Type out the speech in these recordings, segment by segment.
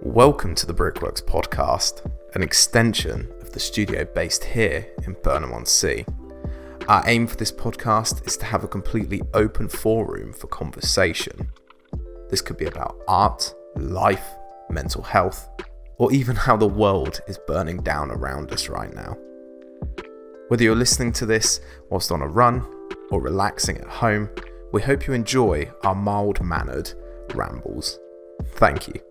Welcome to the Brickworks Podcast, an extension of the studio based here in Burnham-on-sea. Our aim for this podcast is to have a completely open forum for conversation. This could be about art, life, mental health, or even how the world is burning down around us right now. Whether you're listening to this whilst on a run or relaxing at home, we hope you enjoy our mild-mannered rambles. Thank you.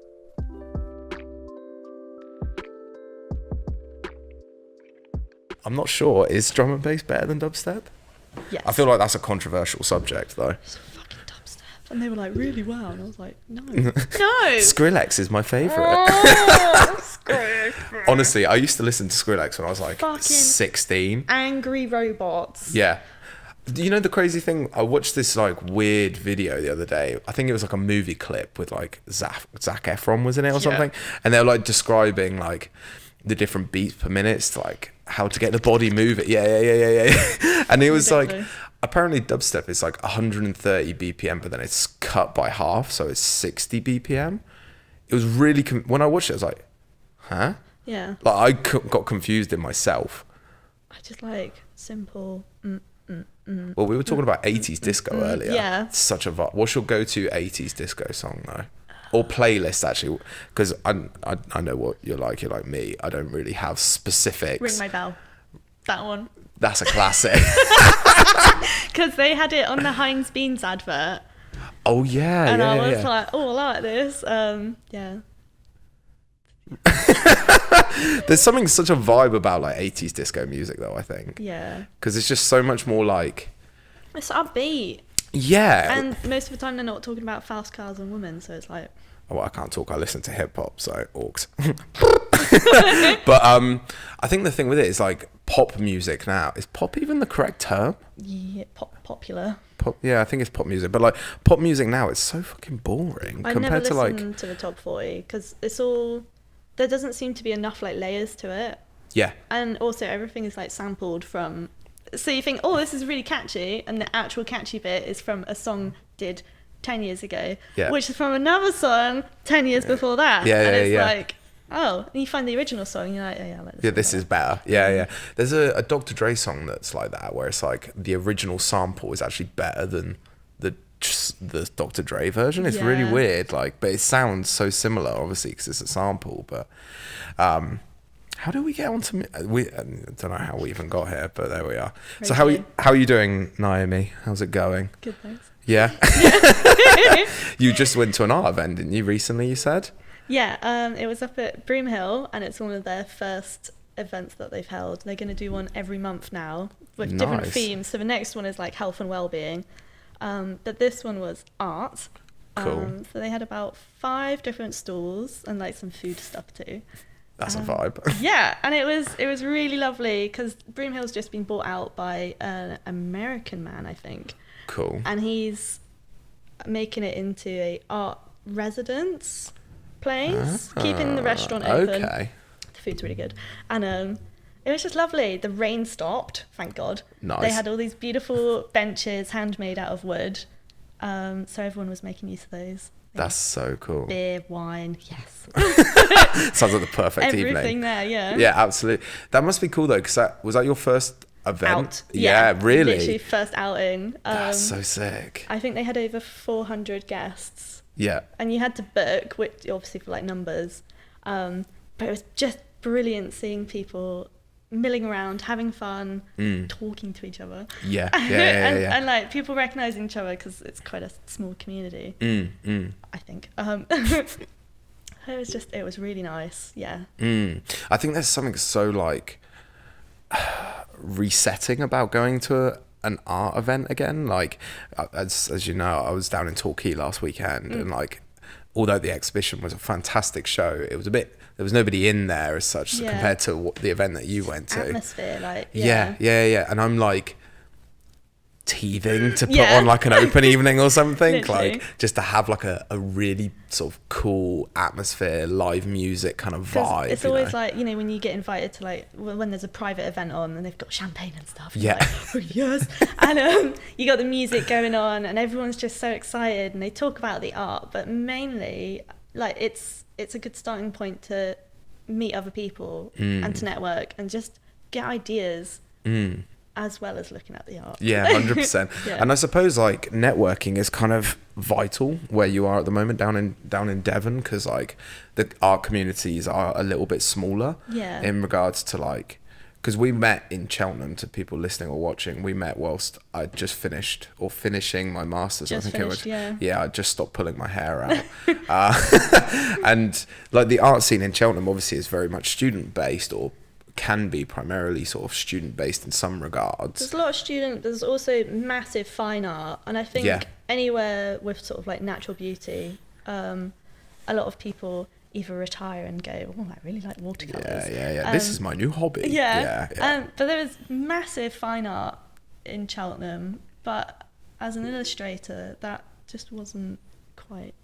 I'm not sure, is drum and bass better than dubstep? Yes. I feel like that's a controversial subject though. It's fucking dubstep. And they were like, really well. And I was like, no. Skrillex is my favourite. Oh, Skrillex. Honestly, I used to listen to Skrillex when I was like Fucking 16. Angry robots. Yeah. You know the crazy thing? I watched this like weird video the other day. I think it was like a movie clip with like Zac Efron was in it or something. And they were like describing like the different beats per minute to like how to get the body moving. Yeah. And it was like, apparently dubstep is like 130 BPM, but then it's cut by half. So it's 60 BPM. It was really, when I watched it, I was like, huh? Yeah. Like I got confused in myself. I just like simple. Well, we were talking about 80s disco earlier. Yeah. It's such a vibe. What's your go-to 80s disco song though? Or playlist actually, because I know what you're like me. I don't really have specifics. Ring My Bell. That one. That's a classic. Because they had it on the Heinz Beans advert. Oh yeah, and I was yeah. like, oh, I like this. Yeah. There's something such a vibe about like 80s disco music though, I think. Yeah. Because it's just so much more like... It's upbeat. Yeah. And most of the time they're not talking about fast cars and women, so it's like... Oh, well, I can't talk. I listen to hip hop, so orcs. But I think the thing with it is like pop music now. Is pop even the correct term? Yeah, popular. Pop, yeah, I think it's pop music. But like pop music now, it's so fucking boring I compared never to like... listen to the top 40 because it's all... There doesn't seem to be enough like layers to it. Yeah. And also everything is like sampled from... So you think, oh, this is really catchy, and the actual catchy bit is from a song did 10 years ago, which is from another song 10 years before that. And it's like, oh, and you find the original song, and you're like, oh, yeah, I like this. Yeah, this is better. Yeah. There's a Dr. Dre song that's like that, where it's like the original sample is actually better than the Dr. Dre version. It's really weird, like, but it sounds so similar, obviously, because it's a sample. But how do we get onto? I don't know how we even got here, but there we are. Crazy. So how are you doing, Naomi? How's it going? Good, thanks. Yeah. You just went to an art event, didn't you? Recently, you said. Yeah, it was up at Broomhill, and it's one of their first events that they've held. They're going to do one every month now with different themes. So the next one is like health and well-being, but this one was art. Cool. So they had about 5 different stalls and like some food stuff too. That's a vibe. Yeah, and it was really lovely because Broomhill's just been bought out by an American man, I think. Cool. And he's making it into a art residence place, keeping the restaurant open. Okay. The food's really good. And it was just lovely. The rain stopped, thank God. Nice. They had all these beautiful benches handmade out of wood. So everyone was making use of those. That's so cool. Beer, wine, yes. Sounds like the perfect evening. Everything there, yeah. Yeah, absolutely. That must be cool though, because was that your first event? Out. Yeah, really. Literally first outing. That's so sick. I think they had over 400 guests. Yeah. And you had to book, which obviously for like numbers. But it was just brilliant seeing people milling around, having fun, talking to each other. Yeah. And like people recognizing each other because it's quite a small community. I think. It was really nice. Yeah. I think there's something so like resetting about going to an art event again. Like as you know, I was down in Torquay last weekend, and like although the exhibition was a fantastic show, it was there was nobody in there as such compared to the event that you went to. Atmosphere, like yeah. And I'm like teething to put on like an open evening or something. Like just to have like a really sort of cool atmosphere, live music kind of vibe. It's always like, you know, when you get invited to like when there's a private event on and they've got champagne and stuff. Yeah. Like, oh yes. And you got the music going on and everyone's just so excited and they talk about the art, but mainly like it's a good starting point to meet other people and to network and just get ideas as well as looking at the art. Yeah, 100%. Yeah. And I suppose like networking is kind of vital where you are at the moment down in Devon, because like the art communities are a little bit smaller in regards to like, because we met in Cheltenham, to people listening or watching, we met whilst I just finishing my master's. I just stopped pulling my hair out. And like the art scene in Cheltenham obviously is very much student based, or can be primarily sort of student based in some regards. There's a lot of student, there's also massive fine art, and I think anywhere with sort of like natural beauty, a lot of people either retire and go, oh, I really like watercolours. Yeah. This is my new hobby. But there was massive fine art in Cheltenham, but as an illustrator, that just wasn't quite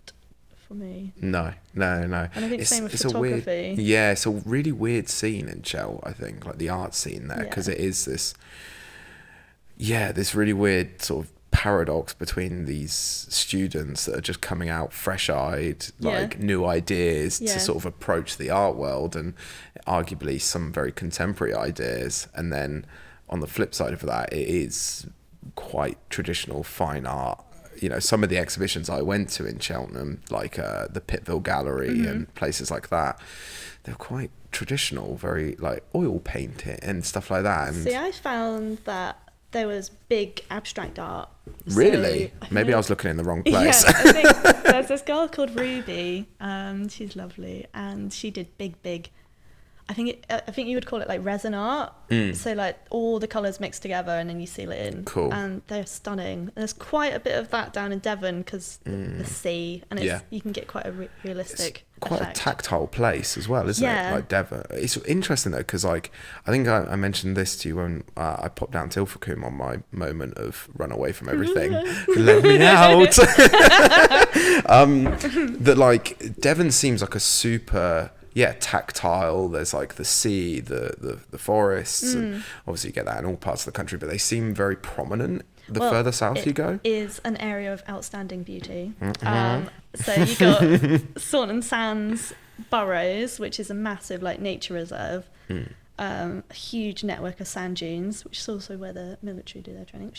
for me. No. And I think same with photography. It's a really weird scene in Chel, I think, like the art scene there, because it is this really weird sort of paradox between these students that are just coming out fresh-eyed, like new ideas to sort of approach the art world, and arguably some very contemporary ideas. And then on the flip side of that, it is quite traditional fine art. You know, some of the exhibitions I went to in Cheltenham, like the Pittville Gallery and places like that, they're quite traditional, very like oil painting and stuff like that. And see, I found that there was big abstract art. Really? So Maybe I was looking in the wrong place. Yeah, I think there's this girl called Ruby. She's lovely, and she did big. I think you would call it like resin art. So like all the colours mixed together and then you seal it in. Cool. And they're stunning. There's quite a bit of that down in Devon because the sea, and you can get quite a realistic quite effect. A tactile place as well, isn't it? Like Devon. It's interesting though, because like I think I mentioned this to you when I popped down to Ilfracombe on my moment of run away from everything. Let me out. That like Devon seems like a super tactile. There's like the sea, the forests, and obviously you get that in all parts of the country, but they seem very prominent the further south you go. It is an area of outstanding beauty. So you got Saunton Sands Burrows, which is a massive like nature reserve, a huge network of sand dunes, which is also where the military do their training.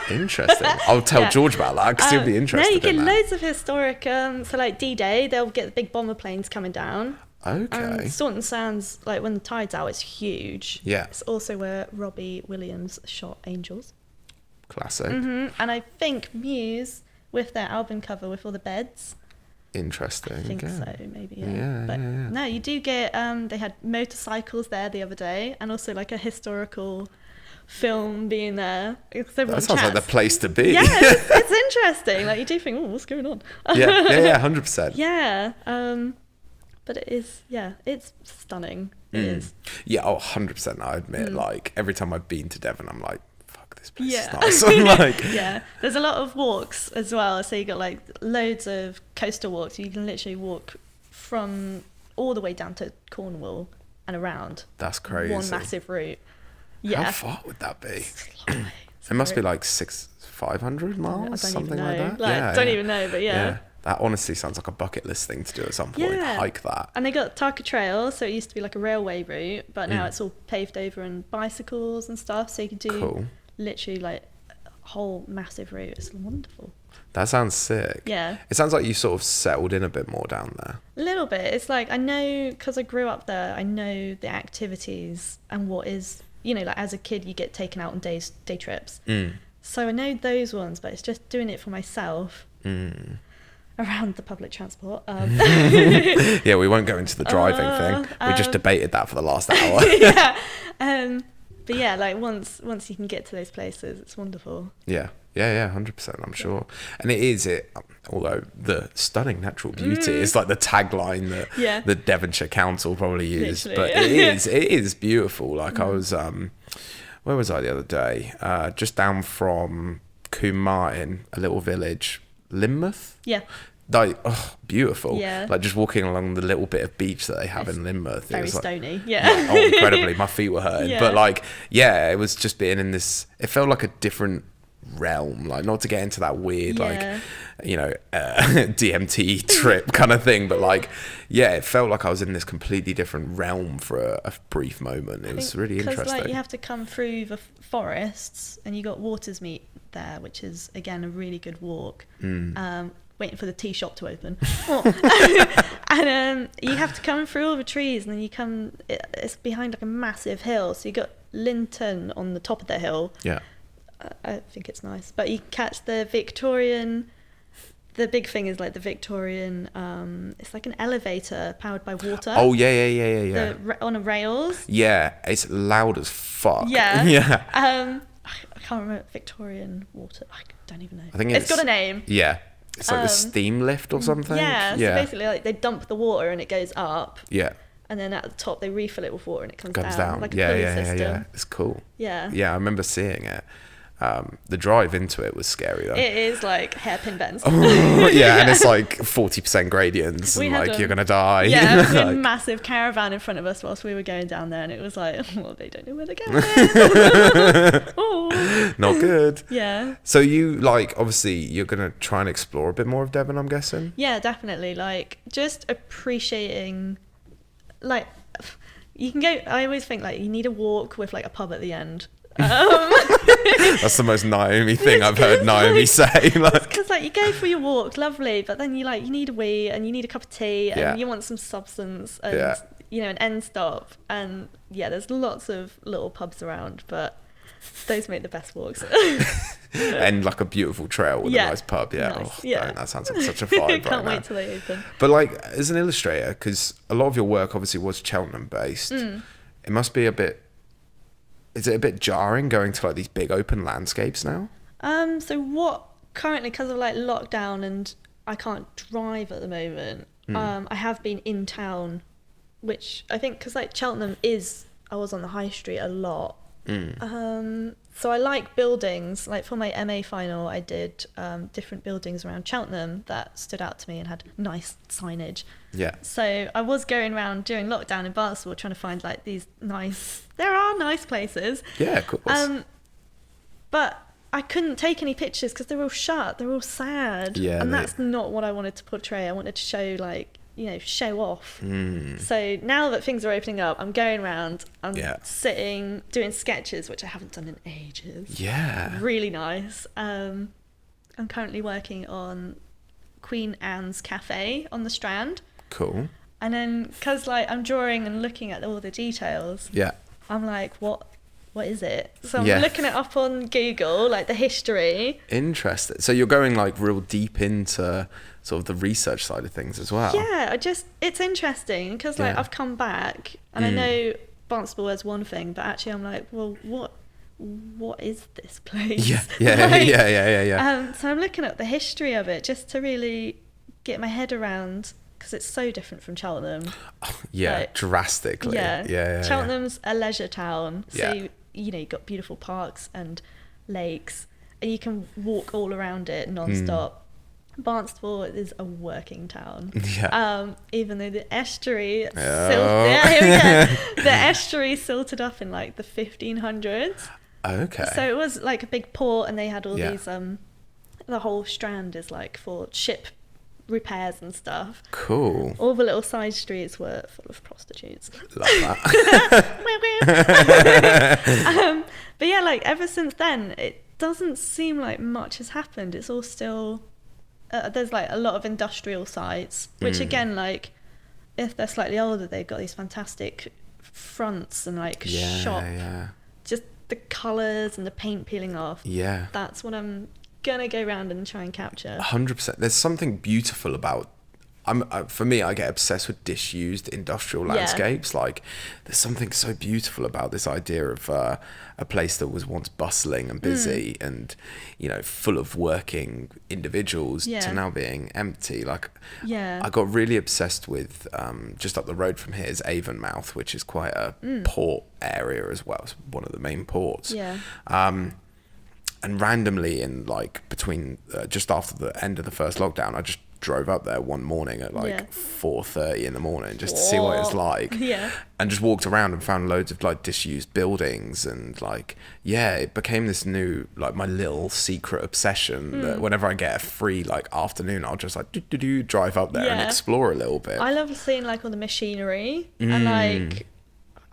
Interesting. I'll tell George about that because he'll be interested. No, you get loads of historic. So like D-Day, they'll get the big bomber planes coming down. Okay. Saunton Sands, like when the tide's out, it's huge. Yeah. It's also where Robbie Williams shot Angels. Classic. And I think Muse, with their album cover with all the beds. Interesting. I think so, maybe. Yeah. No, you do get. They had motorcycles there the other day, and also like a historical film being there. That sounds like the place to be. Yeah, it's interesting. Like you do think, oh, what's going on? Yeah, 100%. Yeah. But it is, it's stunning. It is. Yeah, 100%. I admit, like every time I've been to Devon, I'm like, fuck, this place is nice. I'm like, there's a lot of walks as well. So you got like loads of coastal walks. You can literally walk from all the way down to Cornwall and around. That's crazy. One massive route. Yeah. How far would that be? It must be like 500 miles, something like that. Don't even know, but yeah. That honestly sounds like a bucket list thing to do at some point. Hike that. And they got Tarka Trail, so it used to be like a railway route, but now it's all paved over and bicycles and stuff, so you can do literally like a whole massive route. It's wonderful. That sounds sick. Yeah. It sounds like you sort of settled in a bit more down there. A little bit. It's like I know, because I grew up there, I know the activities and what is, you know, like as a kid you get taken out on day trips. So I know those ones, but it's just doing it for myself. Around the public transport. Yeah, we won't go into the driving thing. We just debated that for the last hour. But yeah, like once you can get to those places, it's wonderful. Yeah, 100%, I'm sure. And it is, although the stunning natural beauty is like the tagline that the Devonshire Council probably used. Literally. But it is beautiful. Like I was, where was I the other day? Just down from Combe Martin, a little village, Lynmouth. Yeah. Like, beautiful. Yeah. Like just walking along the little bit of beach that they have in Lynmouth. Very it was stony. Incredibly. My feet were hurting. But like, it was just being in this, it felt like a different realm. Like not to get into that weird, like DMT trip kind of thing. But like, yeah, it felt like I was in this completely different realm for a brief moment. It was really interesting. Because like you have to come through the forests, and you got Watersmeet there, which is again a really good walk. Waiting for the tea shop to open. And you have to come through all the trees, and then it's behind like a massive hill, so you got Linton on the top of the hill. Yeah, I think it's nice, but you catch the Victorian. The big thing is like the Victorian. It's like an elevator powered by water. Oh yeah. On a rails. Yeah, it's loud as fuck. Yeah. Yeah. I can't remember Victorian water. I don't even know. I think it's got a name. Yeah. It's like the steam lift or something. Yeah, so basically like they dump the water and it goes up. Yeah. And then at the top they refill it with water and it comes down. Like a pulley system. Yeah. It's cool. Yeah. Yeah, I remember seeing it. The drive into it was scary though. It is like hairpin bends. Yeah, and it's like 40% gradients and like you're gonna die. Yeah, we had a massive caravan in front of us whilst we were going down there, and it was like, well, they don't know where they're going. Oh. Not good. Yeah. So you like, obviously you're gonna try and explore a bit more of Devon, I'm guessing? Yeah, definitely. Like just appreciating, like you can go, I always think like you need a walk with like a pub at the end. That's the most Naomi thing I've heard Naomi say. Like, because like you go for your walk, lovely, but then you need a wee and you need a cup of tea and you want some substance and an end stop, and there's lots of little pubs around, but those make the best walks. And like a beautiful trail with a nice pub. Nice. That sounds like such a vibe. Can't wait till they open. But like as an illustrator, because a lot of your work obviously was Cheltenham based, it must be is it a bit jarring going to like these big open landscapes now? So what currently, because of like lockdown and I can't drive at the moment, I have been in town, which I think because like Cheltenham I was on the high street a lot. So I like buildings. Like for my MA final, I did different buildings around Cheltenham that stood out to me and had nice signage. Yeah. So I was going around during lockdown in Barnstaple trying to find like these nice. There are nice places. Yeah, of course. But I couldn't take any pictures because they're all shut. They're all sad. Yeah. And that's not what I wanted to portray. I wanted to show like, show off. So now that things are opening up, I'm going around, I'm sitting, doing sketches, which I haven't done in ages. Yeah. Really nice. I'm currently working on Queen Anne's Cafe on the Strand. Cool. And then, because like I'm drawing and looking at all the details, I'm like, what is it? So I'm looking it up on Google, like the history. Interesting. So you're going like real deep into sort of the research side of things as well. Yeah, it's interesting because like I've come back and I know Barnstaple is one thing, but actually I'm like, well, what is this place? Yeah. So I'm looking at the history of it just to really get my head around, because it's so different from Cheltenham. Drastically. Yeah. Cheltenham's a leisure town, so you've got beautiful parks and lakes, and you can walk all around it non-stop. Barnstaple is a working town. Even though the estuary the estuary silted up in like the 1500s. Okay. So it was like a big port, and they had all these the whole Strand is like for ship repairs and stuff. Cool. All the little side streets were full of prostitutes. Love that. But yeah, like ever since then, it doesn't seem like much has happened. It's all still there's like a lot of industrial sites, which again, like if they're slightly older, they've got these fantastic fronts and like shop. Just the colours and the paint peeling off. Yeah, that's what I'm gonna go around and try and capture. 100%. There's something beautiful about. For me, I get obsessed with disused industrial landscapes. Like, there's something so beautiful about this idea of a place that was once bustling and busy and, full of working individuals to now being empty. Like, I got really obsessed with, just up the road from here is Avonmouth, which is quite a port area as well. It's one of the main ports. Yeah. And randomly in, like, between, just after the end of the first lockdown, I just drove up there one morning at like 4:30 in the morning just to see what it's like. Yeah. And just walked around and found loads of like disused buildings, and like, yeah, it became this new, like, my little secret obsession that whenever I get a free like afternoon, I'll just like drive up there and explore a little bit. I love seeing like all the machinery and like,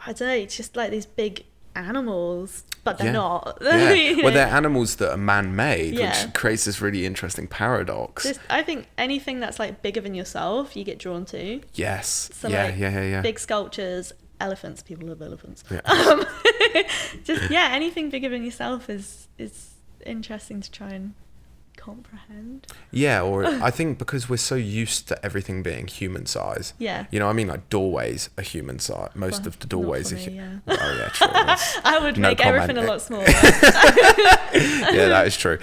I don't know, it's just like these big animals, but they're not. Well, they're animals that are man-made, which creates this really interesting paradox. I think anything that's like bigger than yourself, you get drawn to. Yes. So yeah. Big sculptures, elephants. People love elephants. Yeah. Anything bigger than yourself is interesting to try and comprehend. Yeah, or I think because we're so used to everything being human size. Yeah. You know what I mean? Like doorways are human size. Most of the doorways are human. Yeah. Oh yeah, true. I would make everything a lot smaller. Yeah, that is true.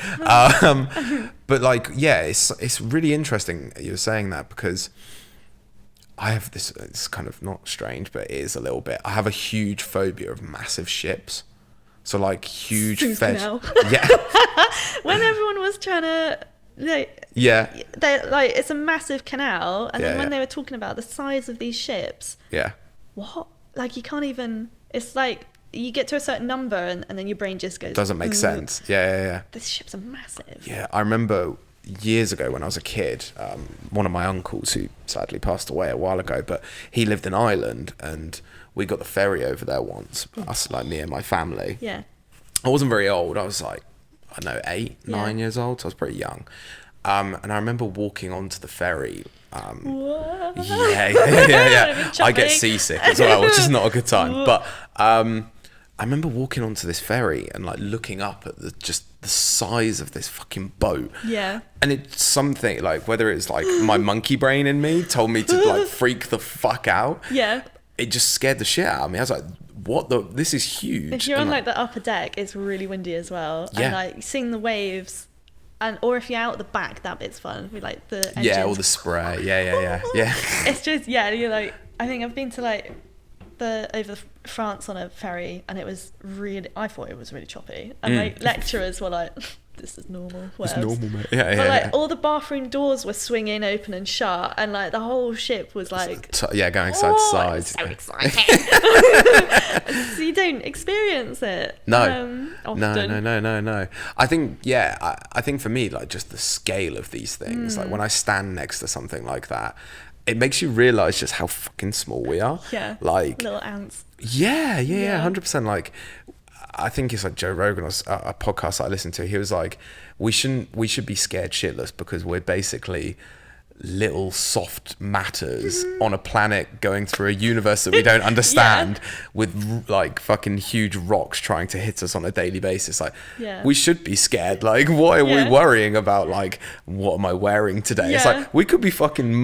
But like, yeah, it's really interesting you were saying that, because I have this, it's kind of not strange, but it is a little bit. I have a huge phobia of massive ships. So like huge yeah. When everyone was trying to they like, it's a massive canal, and then when they were talking about the size of these ships, what, like, you can't even, it's like you get to a certain number and then your brain just goes, doesn't make sense. Yeah. These ships are massive. Yeah, I remember years ago when I was a kid, one of my uncles, who sadly passed away a while ago, but he lived in Ireland, and we got the ferry over there once, us, like me and my family. Yeah. I wasn't very old. I was like, I don't know, 8, 9 years old. So I was pretty young. And I remember walking onto the ferry. Yeah. I get seasick as well, which is not a good time. But I remember walking onto this ferry and like looking up at the size of this fucking boat. Yeah. And it's something like, whether it's like my monkey brain in me told me to like freak the fuck out. Yeah. It just scared the shit out of me. I was like, this is huge. If you're on like the upper deck, it's really windy as well. Yeah. And like seeing the waves, or if you're out the back, that bit's fun with like the engines. Yeah, all the spray. Yeah. It's just, you're like, I think I've been to like over France on a ferry, and I thought it was really choppy, and like lecturers were like, this is normal. It's normal, mate. Yeah. But like all the bathroom doors were swinging open and shut, and like the whole ship was like, going side to side. So exciting. So you don't experience it. No. Often. No. I think I think for me, like, just the scale of these things, like when I stand next to something like that, it makes you realise just how fucking small we are. Yeah. Like little ants. Yeah. 100%. Like, I think it's like Joe Rogan, a podcast I listened to. He was like, we should be scared shitless because we're basically little soft matters on a planet going through a universe that we don't understand with like fucking huge rocks trying to hit us on a daily basis. Like, we should be scared. Like, why are we worrying about like, what am I wearing today? It's like, we could be fucking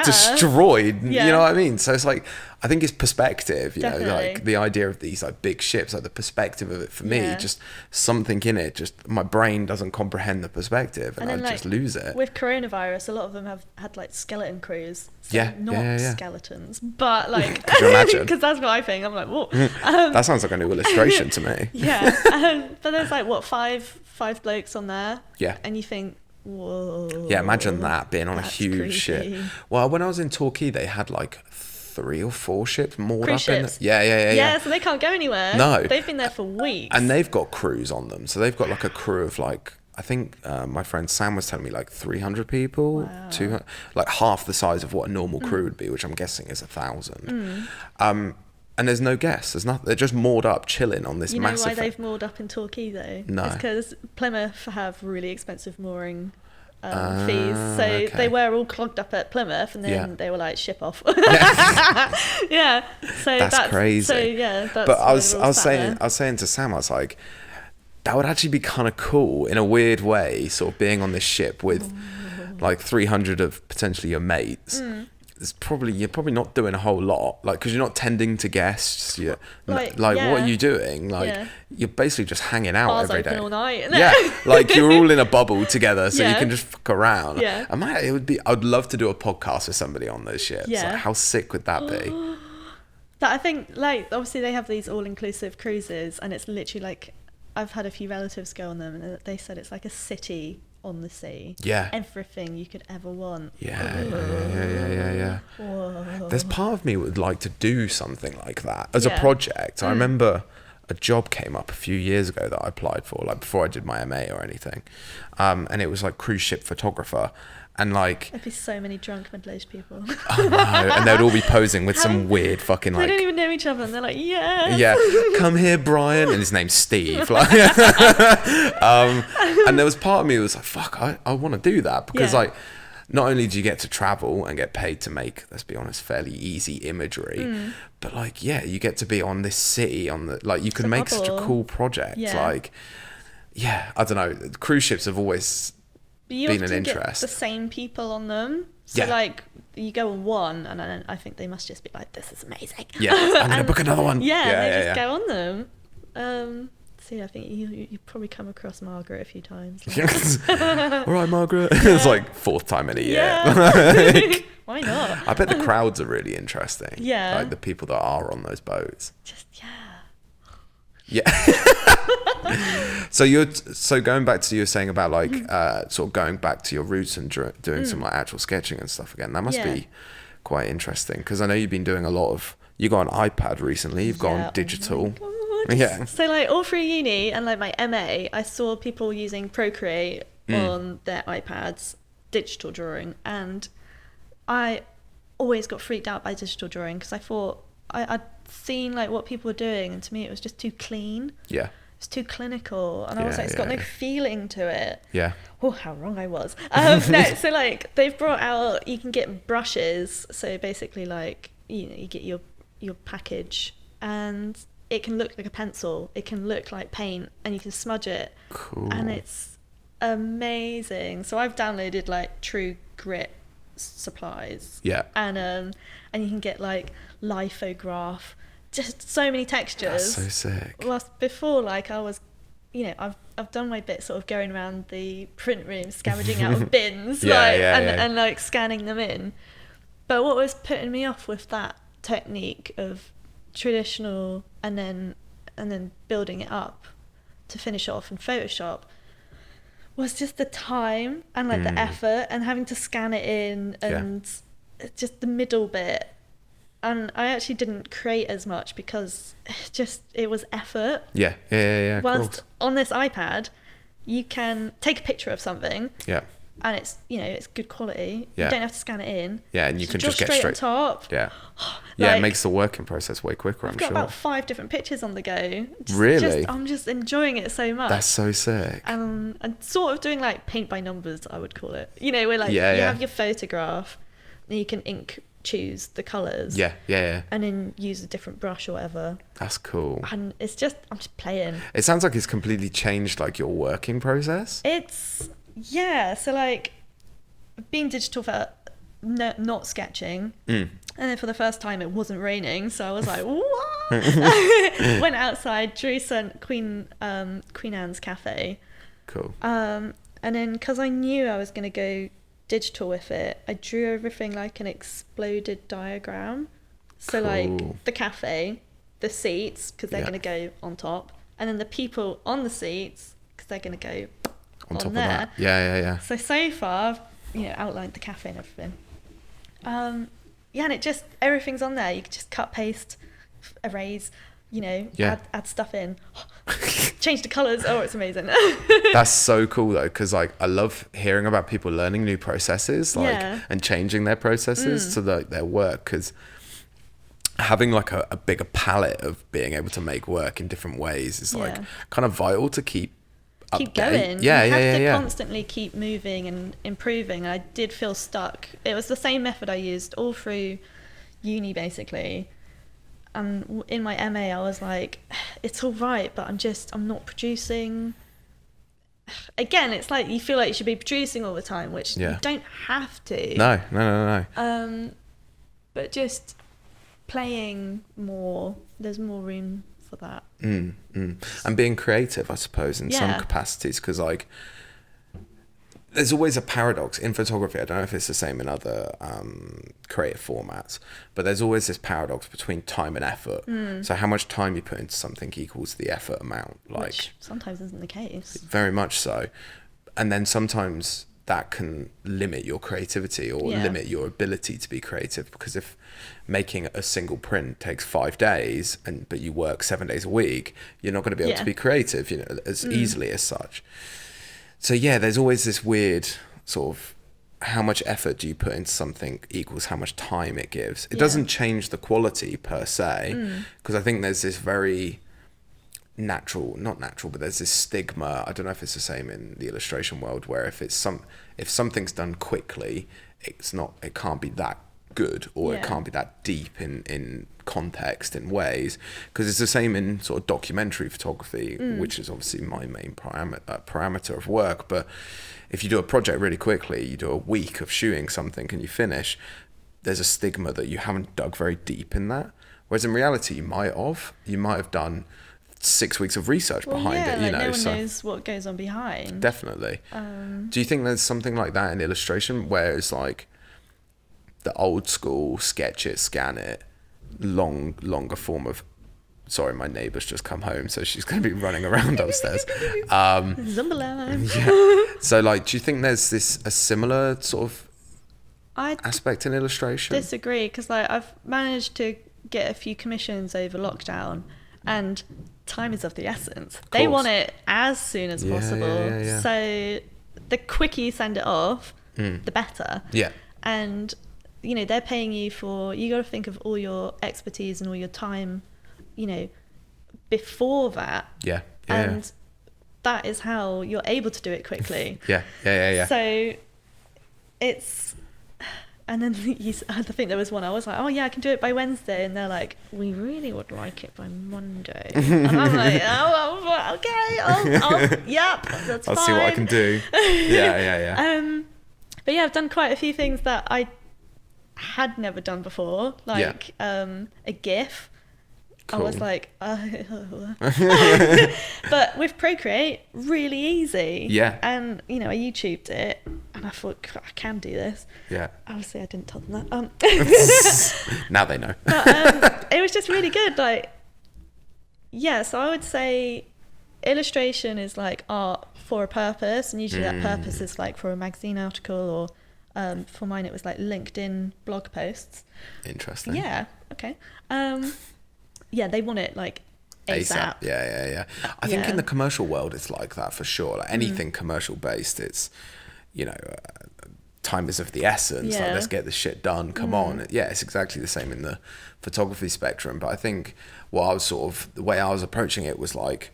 destroyed. You know what I mean? So it's like, I think it's perspective, you know, like the idea of these like big ships, like the perspective of it for me, just something in it, just my brain doesn't comprehend the perspective, and I like, just lose it. With coronavirus, a lot of them have had like skeleton crews. So not skeletons, but like, could you imagine? Because that's what I think. I'm like, whoa. That sounds like a new illustration to me. But there's like, what, five blokes on there? Yeah. And you think, whoa. Yeah, imagine that being on a huge ship. Well, when I was in Torquay, they had like 3 or 4 ships moored up in it. Yeah, so they can't go anywhere. No. They've been there for weeks. And they've got crews on them. So they've got like a crew of like, I think my friend Sam was telling me like 300 people, 200, like half the size of what a normal crew would be, which I'm guessing is 1,000. And there's no guests. There's nothing. They're just moored up, chilling on this massive. You know why they've moored up in Torquay though? No. It's because Plymouth have really expensive mooring fees, so they were all clogged up at Plymouth, and then they were like, ship off. So that's crazy. So that's, but I was saying to Sam, I was like, that would actually be kind of cool in a weird way, sort of being on this ship with like 300 of potentially your mates. You're probably not doing a whole lot, like, because you're not tending to guests. What are you doing? Like, you're basically just hanging out Bars every day. All night. Like you're all in a bubble together, so you can just fuck around. I'd love to do a podcast with somebody on those ships. Like, how sick would that be? That, I think, like, obviously they have these all-inclusive cruises, and it's literally like, I've had a few relatives go on them, and they said it's like a city on the sea. Yeah. Everything you could ever want. Yeah. Whoa. There's part of me would like to do something like that as a project. I remember a job came up a few years ago that I applied for, like before I did my MA or anything. And it was like cruise ship photographer. And like, there'd be so many drunk middle-aged people. I know, and they'd all be posing with some weird fucking they don't even know each other, and they're like, yeah, come here, Brian, and his name's Steve. Like, and there was part of me that was like, fuck, I want to do that, because like, not only do you get to travel and get paid to make, let's be honest, fairly easy imagery, but like, you get to be on this city, on the, like, you can make such a cool project. Like, I don't know, cruise ships have always you been an often interest. get the same people on them, so like you go on one, and then I think they must just be like, this is amazing. I'm gonna book another one. They just go on them. So I think you probably come across Margaret a few times. Like. All right, Margaret. It's like 4th time in a year. Like, why not? I bet the crowds are really interesting. Yeah. Like the people that are on those boats. Just So going back to you were saying about like sort of going back to your roots and doing some like actual sketching and stuff again. That must be quite interesting, because I know you've been doing a lot of. You got an iPad recently. You've gone digital. So like all through uni and like my MA, I saw people using Procreate on their iPads, digital drawing, and I always got freaked out by digital drawing, because I thought I'd seen like what people were doing, and to me it was just too clean. It's too clinical, and I was like, it's got no feeling to it. Oh, how wrong I was. No, so like they've brought out, you can get brushes, so basically like, you know, you get your package, and it can look like a pencil, it can look like paint, and you can smudge it. Cool. And it's amazing. So I've downloaded like True Grit supplies. And you can get like lithograph, just so many textures. That's so sick. Whilst before, like I was, you know, I've done my bit sort of going around the print room, scavenging out of bins, and like scanning them in. But what was putting me off with that technique of traditional and then building it up to finish off in Photoshop was just the time and like the effort and having to scan it in and just the middle bit. And I actually didn't create as much because it was effort. Whilst on this iPad, you can take a picture of something. And it's, you know, it's good quality. You don't have to scan it in. And you can just get straight on top. Like, it makes the working process way quicker. I've got about 5 different pictures on the go. Really? I'm just enjoying it so much. That's so sick. And sort of doing like paint by numbers, I would call it. You know, where like you have your photograph, and you can choose the colours. And then use a different brush or whatever. That's cool. And it's just, I'm just playing. It sounds like it's completely changed like your working process. So like being digital for not sketching, and then for the first time it wasn't raining, so I was like, what? Went outside, drew some Queen Anne's cafe. Cool. And then because I knew I was going to go digital with it, I drew everything like an exploded diagram. So like the cafe, the seats, because they're going to go on top, and then the people on the seats, because they're going to go on top there. Of that. So far I've, you know, outlined the cafe and everything. And it just, everything's on there. You can just cut, paste, erase, you know, add stuff in, change the colours. Oh, it's amazing. That's so cool though, because like I love hearing about people learning new processes, like and changing their processes to their work, because having like a bigger palette of being able to make work in different ways is like kind of vital to keep going. You have to constantly keep moving and improving. I did feel stuck. It was the same method I used all through uni basically, and in my MA I was like, it's all right, but I'm not producing. Again, it's like you feel like you should be producing all the time, which you don't have to. No. But just playing more, there's more room for that. And being creative, I suppose, in some capacities, because like there's always a paradox in photography. I don't know if it's the same in other creative formats, but there's always this paradox between time and effort. So how much time you put into something equals the effort amount, like, which sometimes isn't the case. Very much so. And then sometimes that can limit your creativity or limit your ability to be creative, because if making a single print takes 5 days but you work 7 days a week, you're not going to be able to be creative, as easily as such. So there's always this weird sort of, how much effort do you put into something equals how much time it gives. It doesn't change the quality per se, because I think there's this very not natural, but there's this stigma. I don't know if it's the same in the illustration world, where if something's done quickly, it can't be that good, or it can't be that deep in context in ways, because it's the same in sort of documentary photography, which is obviously my main parameter of work. But if you do a project really quickly, you do a week of shooting something and you finish, there's a stigma that you haven't dug very deep in that, whereas in reality you might have done 6 weeks of research behind it, no one knows what goes on behind. Definitely. Do you think there's something like that in illustration, where it's like the old school sketch it, scan it, longer form of... Sorry, my neighbour's just come home, so she's going to be running around upstairs. So, like, do you think there's a similar sort of aspect in illustration? Disagree, because I've managed to get a few commissions over lockdown, and time is of the essence. They want it as soon as possible. Yeah. So the quicker you send it off, the better. Yeah. And they're paying you you got to think of all your expertise and all your time, before that. And that is how you're able to do it quickly. Yeah. So it's... And then I think there was one, I was like, oh yeah, I can do it by Wednesday. And they're like, we really would like it by Monday. And I'm like, oh, okay, yep, that's fine. I'll see what I can do. Yeah. But yeah, I've done quite a few things that I had never done before, like a GIF. Cool. I was like, but with Procreate, really easy. Yeah. And I YouTubed it, and I thought, I can do this. Yeah. Obviously, I didn't tell them that. Now they know. But it was just really good. So I would say illustration is like art for a purpose, and usually that purpose is like for a magazine article, or for mine it was like LinkedIn blog posts. Interesting. Yeah. Okay. They want it like ASAP. Yeah. I think in the commercial world it's like that for sure. Like anything commercial based, it's time is of the essence. Like, let's get this shit done. Come on. Yeah, it's exactly the same in the photography spectrum. But I think the way I was approaching it was like,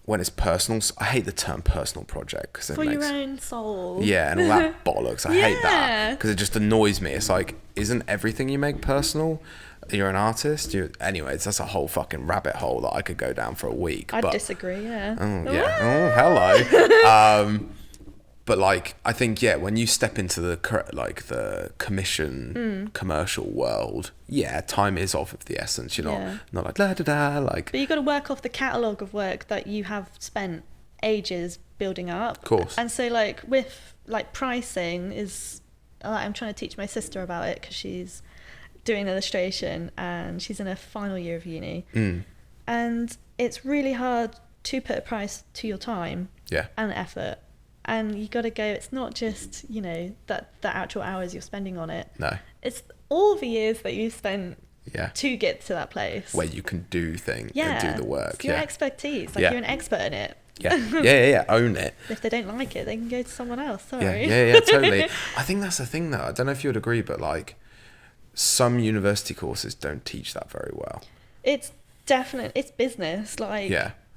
when it's personal, I hate the term personal project, because for your own soul. Yeah, and all that bollocks. I hate that, because it just annoys me. It's like, isn't everything you make personal? You're an artist. Anyways, that's a whole fucking rabbit hole that I could go down for a week. I disagree. Yeah. Oh yeah. Oh, hello. But like, I think when you step into the commission commercial world, time is of the essence. You're not like la da da like. But you got to work off the catalogue of work that you have spent ages building up. Of course. And so with pricing is, I'm trying to teach my sister about it, because she's doing illustration and she's in her final year of uni. And it's really hard to put a price to your time and effort. And you got to go, it's not just, that the actual hours you're spending on it. No. It's all the years that you've spent to get to that place. Where you can do things and do the work. It's your expertise. You're an expert in it. Yeah. Own it. If they don't like it, they can go to someone else. Sorry. Yeah, totally. I think that's the thing though. I don't know if you would agree, but some university courses don't teach that very well. It's business.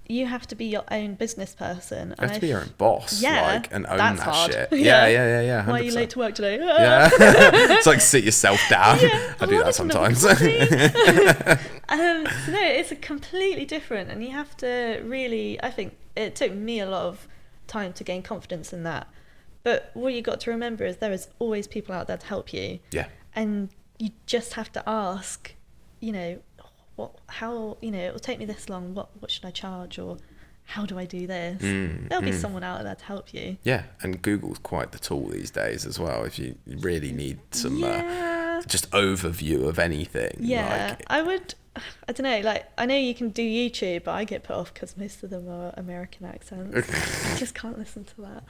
You have to be your own business person. You have to be your own boss, and own that hard. Shit. Yeah. 100%. Why are you late to work today? Yeah. It's like, sit yourself down. I do that sometimes. No, it's a completely different, and you have to really, I think it took me a lot of time to gain confidence in that. But what you got to remember is there is always people out there to help you. Yeah. And you just have to ask, how it will take me this long, what should I charge, or how do I do this? There'll be someone out there to help you. Yeah, and Google's quite the tool these days as well, if you really need some just overview of anything. Yeah, I don't know, like, I know you can do YouTube, but I get put off because most of them are American accents. I just can't listen to that.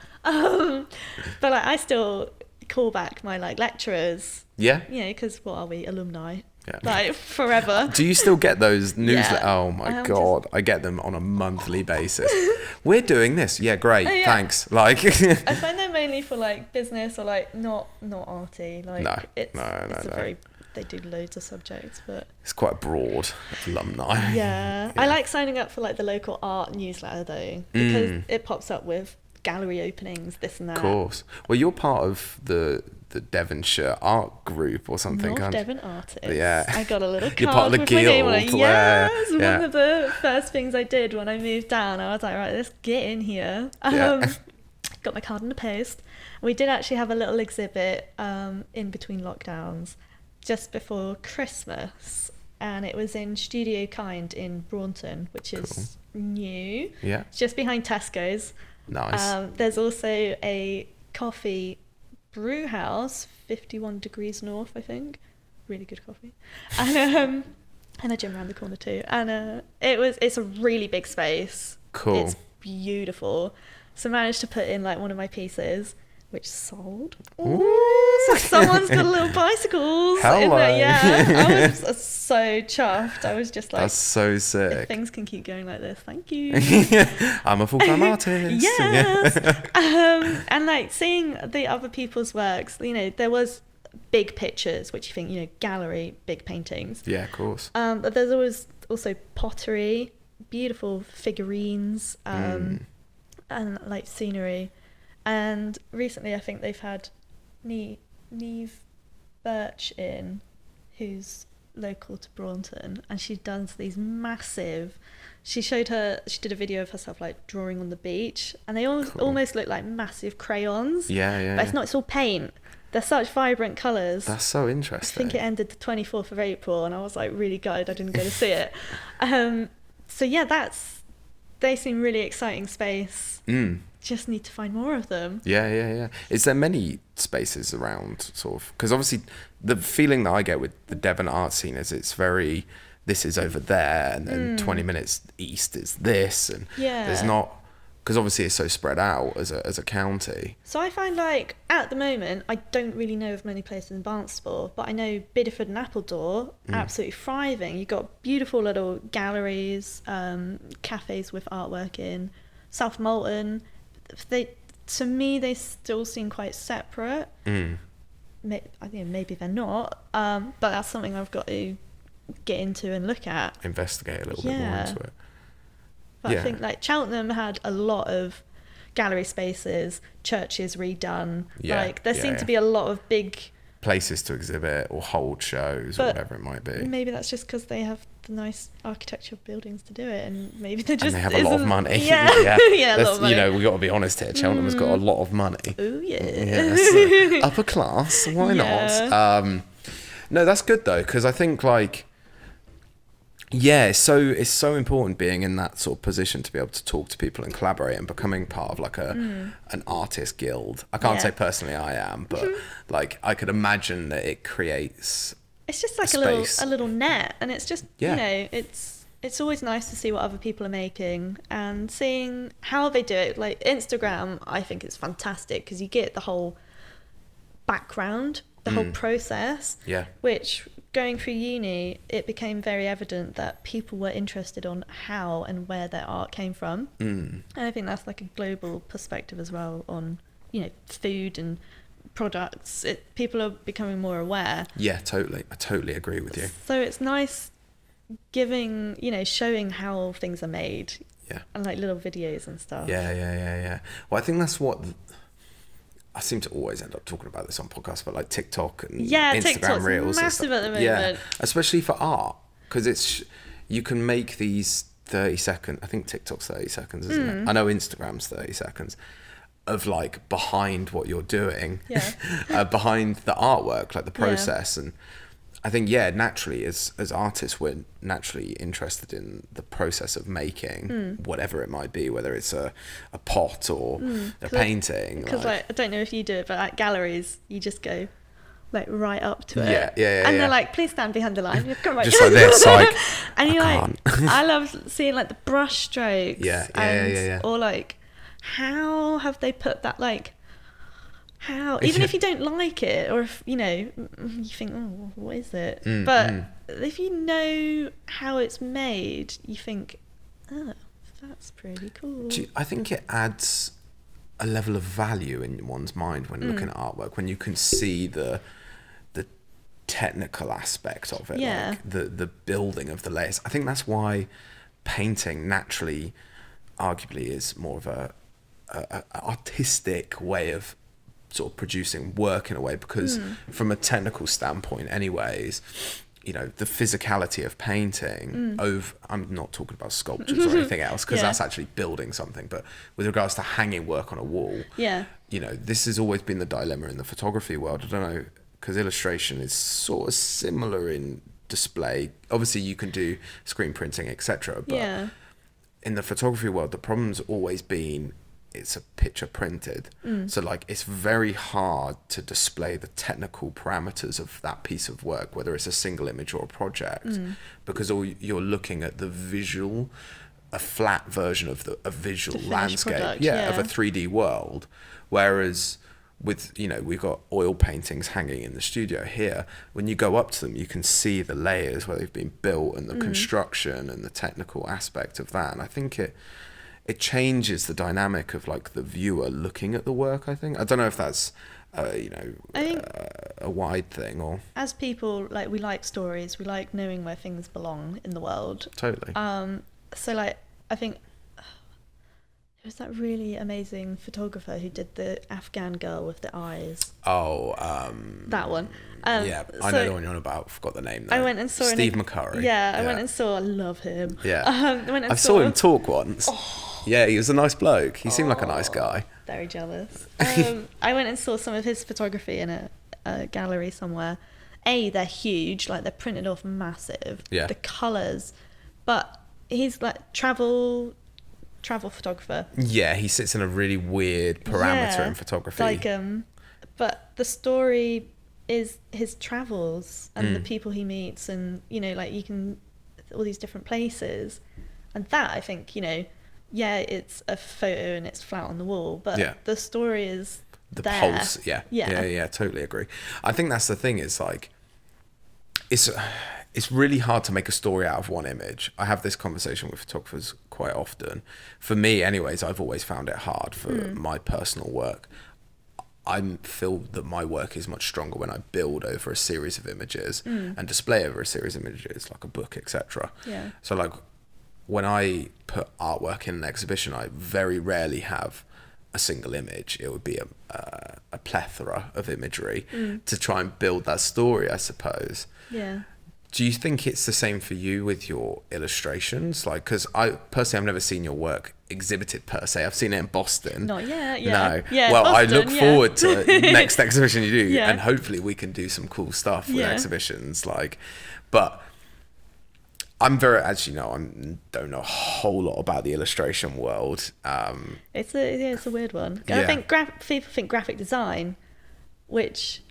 But like, I still call back my like lecturers. Yeah. You know, because what are we, alumni? Yeah. Like, forever. Do you still get those newsletters? Yeah. Oh my God, I get them on a monthly basis. We're doing this. Yeah, great. Yeah. Thanks. Like, I find them mainly for like business or like not arty. Like, No. they do loads of subjects, but it's quite broad alumni. yeah. I like signing up for like the local art newsletter though, because it pops up with gallery openings, this and that. Of course. Well, you're part of the Devonshire art group or something. North Devon artists. Yeah. I got a little card You're part of the with my name on it. guild. Yes, Yeah. one of the first things I did when I moved down. I was like, right, let's get in here. Yeah. Got my card in the post. We did actually have a little exhibit in between lockdowns just before Christmas, and it was in Studio Kind in Braunton, which is new. Yeah. It's just behind Tesco's. Nice. There's also a coffee brew house, 51 degrees north, I think. Really good coffee. And a gym around the corner too. And it's a really big space. Cool. It's beautiful. So I managed to put in like one of my pieces, which sold. Ooh, so someone's got little bicycles in there. Yeah, I was so chuffed. I was just like, that's so sick. if things can keep going like this, thank you. I'm a full-time artist. Yes. And like seeing the other people's works, you know, there was big pictures, which you think, you know, gallery, big paintings. Yeah, of course. But there's always also pottery, beautiful figurines, and like scenery. And recently I think they've had Neve Birch in, who's local to Braunton, and she does these massive, she did a video of herself like drawing on the beach, and they almost look like massive crayons. Yeah. But it's all paint. They're such vibrant colours. That's so interesting. I think it ended the 24th of April, and I was like really gutted I didn't go to see it. So yeah, they seem really exciting space. Just need to find more of them. Yeah. Is there many spaces around, sort of? Because obviously the feeling that I get with the Devon art scene is it's very, this is over there, and then 20 minutes east is this, and there's not, because obviously it's so spread out as a county. So I find like at the moment I don't really know of many places in Barnstaple, but I know Bideford and Appledore absolutely thriving. You've got beautiful little galleries, cafes with artwork in. South Molton, to me they still seem quite separate. I think maybe they're not, but that's something I've got to get into and look at, investigate a little bit more into it. But I think like Cheltenham had a lot of gallery spaces, churches redone. Like there seemed to be a lot of big places to exhibit or hold shows or whatever it might be. Maybe that's just because they have the nice architectural buildings to do it, and maybe they just and they have a lot of money. Yeah, a lot of money. You know, we got to be honest here. Cheltenham's got a lot of money. Oh yeah. Yes. Upper class. Why not? No, that's good though, because I think like, it's so important being in that sort of position to be able to talk to people and collaborate and becoming part of like an artist guild. I can't say personally I am, but like I could imagine that it creates. It's just like a little net, and it's just you know, it's always nice to see what other people are making and seeing how they do it. Like Instagram, I think it's fantastic because you get the whole background, the whole process. Yeah. Which going through uni, it became very evident that people were interested on how and where their art came from. And I think that's like a global perspective as well on, you know, food and products. People are becoming more aware. Yeah, totally. I totally agree with you. So it's nice giving, you know, showing how things are made. Yeah. And like little videos and stuff. Yeah. Well, I think that's what I seem to always end up talking about this on podcasts, but like TikTok and Instagram TikTok's Reels. Massive at the moment. Yeah, especially for art, because you can make these 30-second. I think TikTok's 30 seconds, isn't it? I know Instagram's 30 seconds of like behind what you're doing, behind the artwork, like the process, and I think naturally as artists we're naturally interested in the process of making whatever it might be, whether it's a pot or a painting. Because like, I don't know if you do it, but at galleries you just go, like right up to it. Yeah. And they're like, please stand behind the line. Come right. Just like this, like, and you're I like, can't. I love seeing like the brush strokes. Yeah. Or like, how have they put that, like, how, even if you don't like it, or if, you know, you think, oh, what is it? But if you know how it's made, you think, oh, that's pretty cool. I think it adds a level of value in one's mind when looking at artwork, when you can see the technical aspect of it, like the building of the layers. I think that's why painting naturally, arguably, is more of a artistic way of sort of producing work in a way, because from a technical standpoint anyways, you know, the physicality of painting I'm not talking about sculptures or anything else, because that's actually building something, but with regards to hanging work on a wall, you know, this has always been the dilemma in the photography world. I don't know, because illustration is sort of similar in display. Obviously you can do screen printing, etc., but in the photography world the problem's always been it's a picture printed, so like it's very hard to display the technical parameters of that piece of work, whether it's a single image or a project, because all you're looking at the visual, a flat version of a visual landscape product, of a 3D world. Whereas with, you know, we've got oil paintings hanging in the studio here, when you go up to them you can see the layers where they've been built and the construction and the technical aspect of that, and I think it changes the dynamic of like the viewer looking at the work. I think, I don't know if that's you know, I think a wide thing, or as people, like, we like stories, we like knowing where things belong in the world. Totally. So like, I think there was that really amazing photographer who did the Afghan girl with the eyes. That one. Yeah, I know the one you're on about. Forgot the name though. I went and saw Steve Mccurry. I went and saw. I love him. I saw him talk once. Yeah, he was a nice bloke. He seemed like a nice guy. Very jealous. I went and saw some of his photography in a gallery somewhere. They're huge, like they're printed off massive. Yeah. The colours, but he's like travel photographer. Yeah, he sits in a really weird parameter in photography. Like but the story is his travels and the people he meets, and you know, like you can all these different places, and that, I think, you know, it's a photo and it's flat on the wall, but the story is the there. Pulse. Yeah, totally agree. I think that's the thing, is like it's really hard to make a story out of one image. I have this conversation with photographers quite often. For me anyways, I've always found it hard for my personal work. I feel that my work is much stronger when I build over a series of images and display over a series of images, like a book, etc. Yeah. So like when I put artwork in an exhibition, I very rarely have a single image. It would be a plethora of imagery to try and build that story, I suppose. Yeah. Do you think it's the same for you with your illustrations? Like, because I personally, I've never seen your work exhibited per se. I've seen it in Boston. Not yet. No. Yeah, well, Boston, I look forward to the next exhibition you do, Yeah. and hopefully we can do some cool stuff with exhibitions. Like, but I'm very, as you know, I don't know a whole lot about the illustration world. It's a weird one. I think people think graphic design, which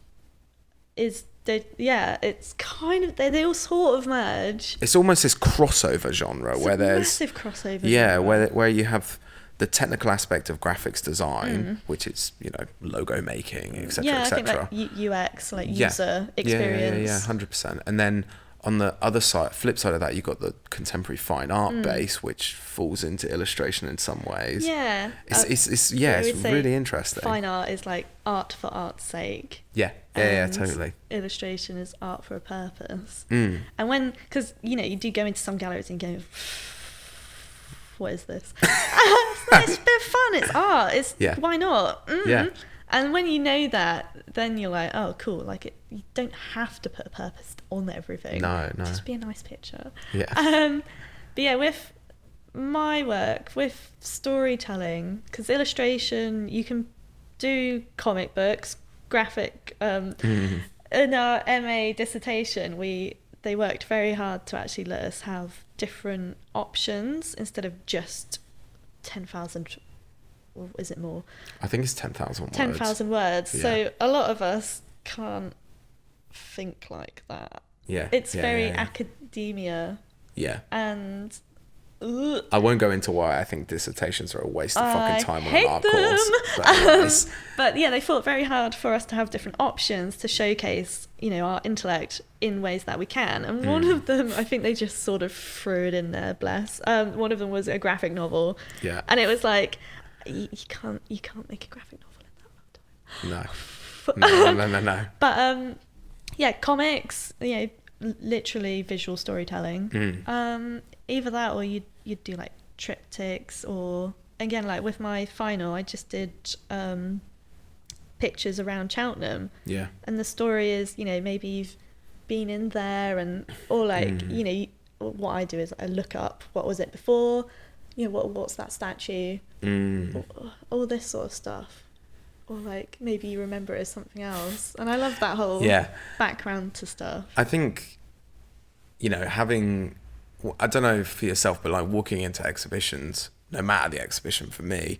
is it's kind of they all sort of merge. It's almost this crossover genre where there's massive crossover. Yeah, where you have the technical aspect of graphics design, which is, you know, logo making, etc., etc. I think like UX, like user experience. Yeah, 100%. And then on the other side, flip side of that, you've got the contemporary fine art base, which falls into illustration in some ways. Yeah. It's really interesting. Fine art is like art for art's sake. Yeah, totally. Illustration is art for a purpose. And because, you know, you do go into some galleries and go, what is this? It's a bit of fun. It's art. Why not? Yeah. And when you know that, then you're like, oh, cool. Like, you don't have to put a purpose on everything. No. Just be a nice picture. Yeah. But yeah, with my work, with storytelling, because illustration, you can do comic books, graphic. In our MA dissertation, they worked very hard to actually let us have different options instead of just 10,000. Or is it more? I think it's 10,000 words. 10,000 words. Yeah. So a lot of us can't think like that. Yeah. It's very academia. Yeah. And I won't go into why I think dissertations are a waste of fucking time on an art them. course. But yeah, they fought very hard for us to have different options to showcase, you know, our intellect in ways that we can. And one of them, I think they just sort of threw it in there, bless. One of them was a graphic novel. Yeah. And it was like, you can't make a graphic novel in that amount of time. No. But yeah, comics, you know, literally visual storytelling. Either that or you'd do like triptychs, or again, like with my final, I just did pictures around Cheltenham. Yeah. And the story is, you know, maybe you've been in there, and or like, you know, what I do is I look up what was it before, you know, what's that statue, all this sort of stuff. Or like maybe you remember it as something else. And I love that whole background to stuff. I think, you know, having, I don't know for yourself, but like walking into exhibitions, no matter the exhibition for me,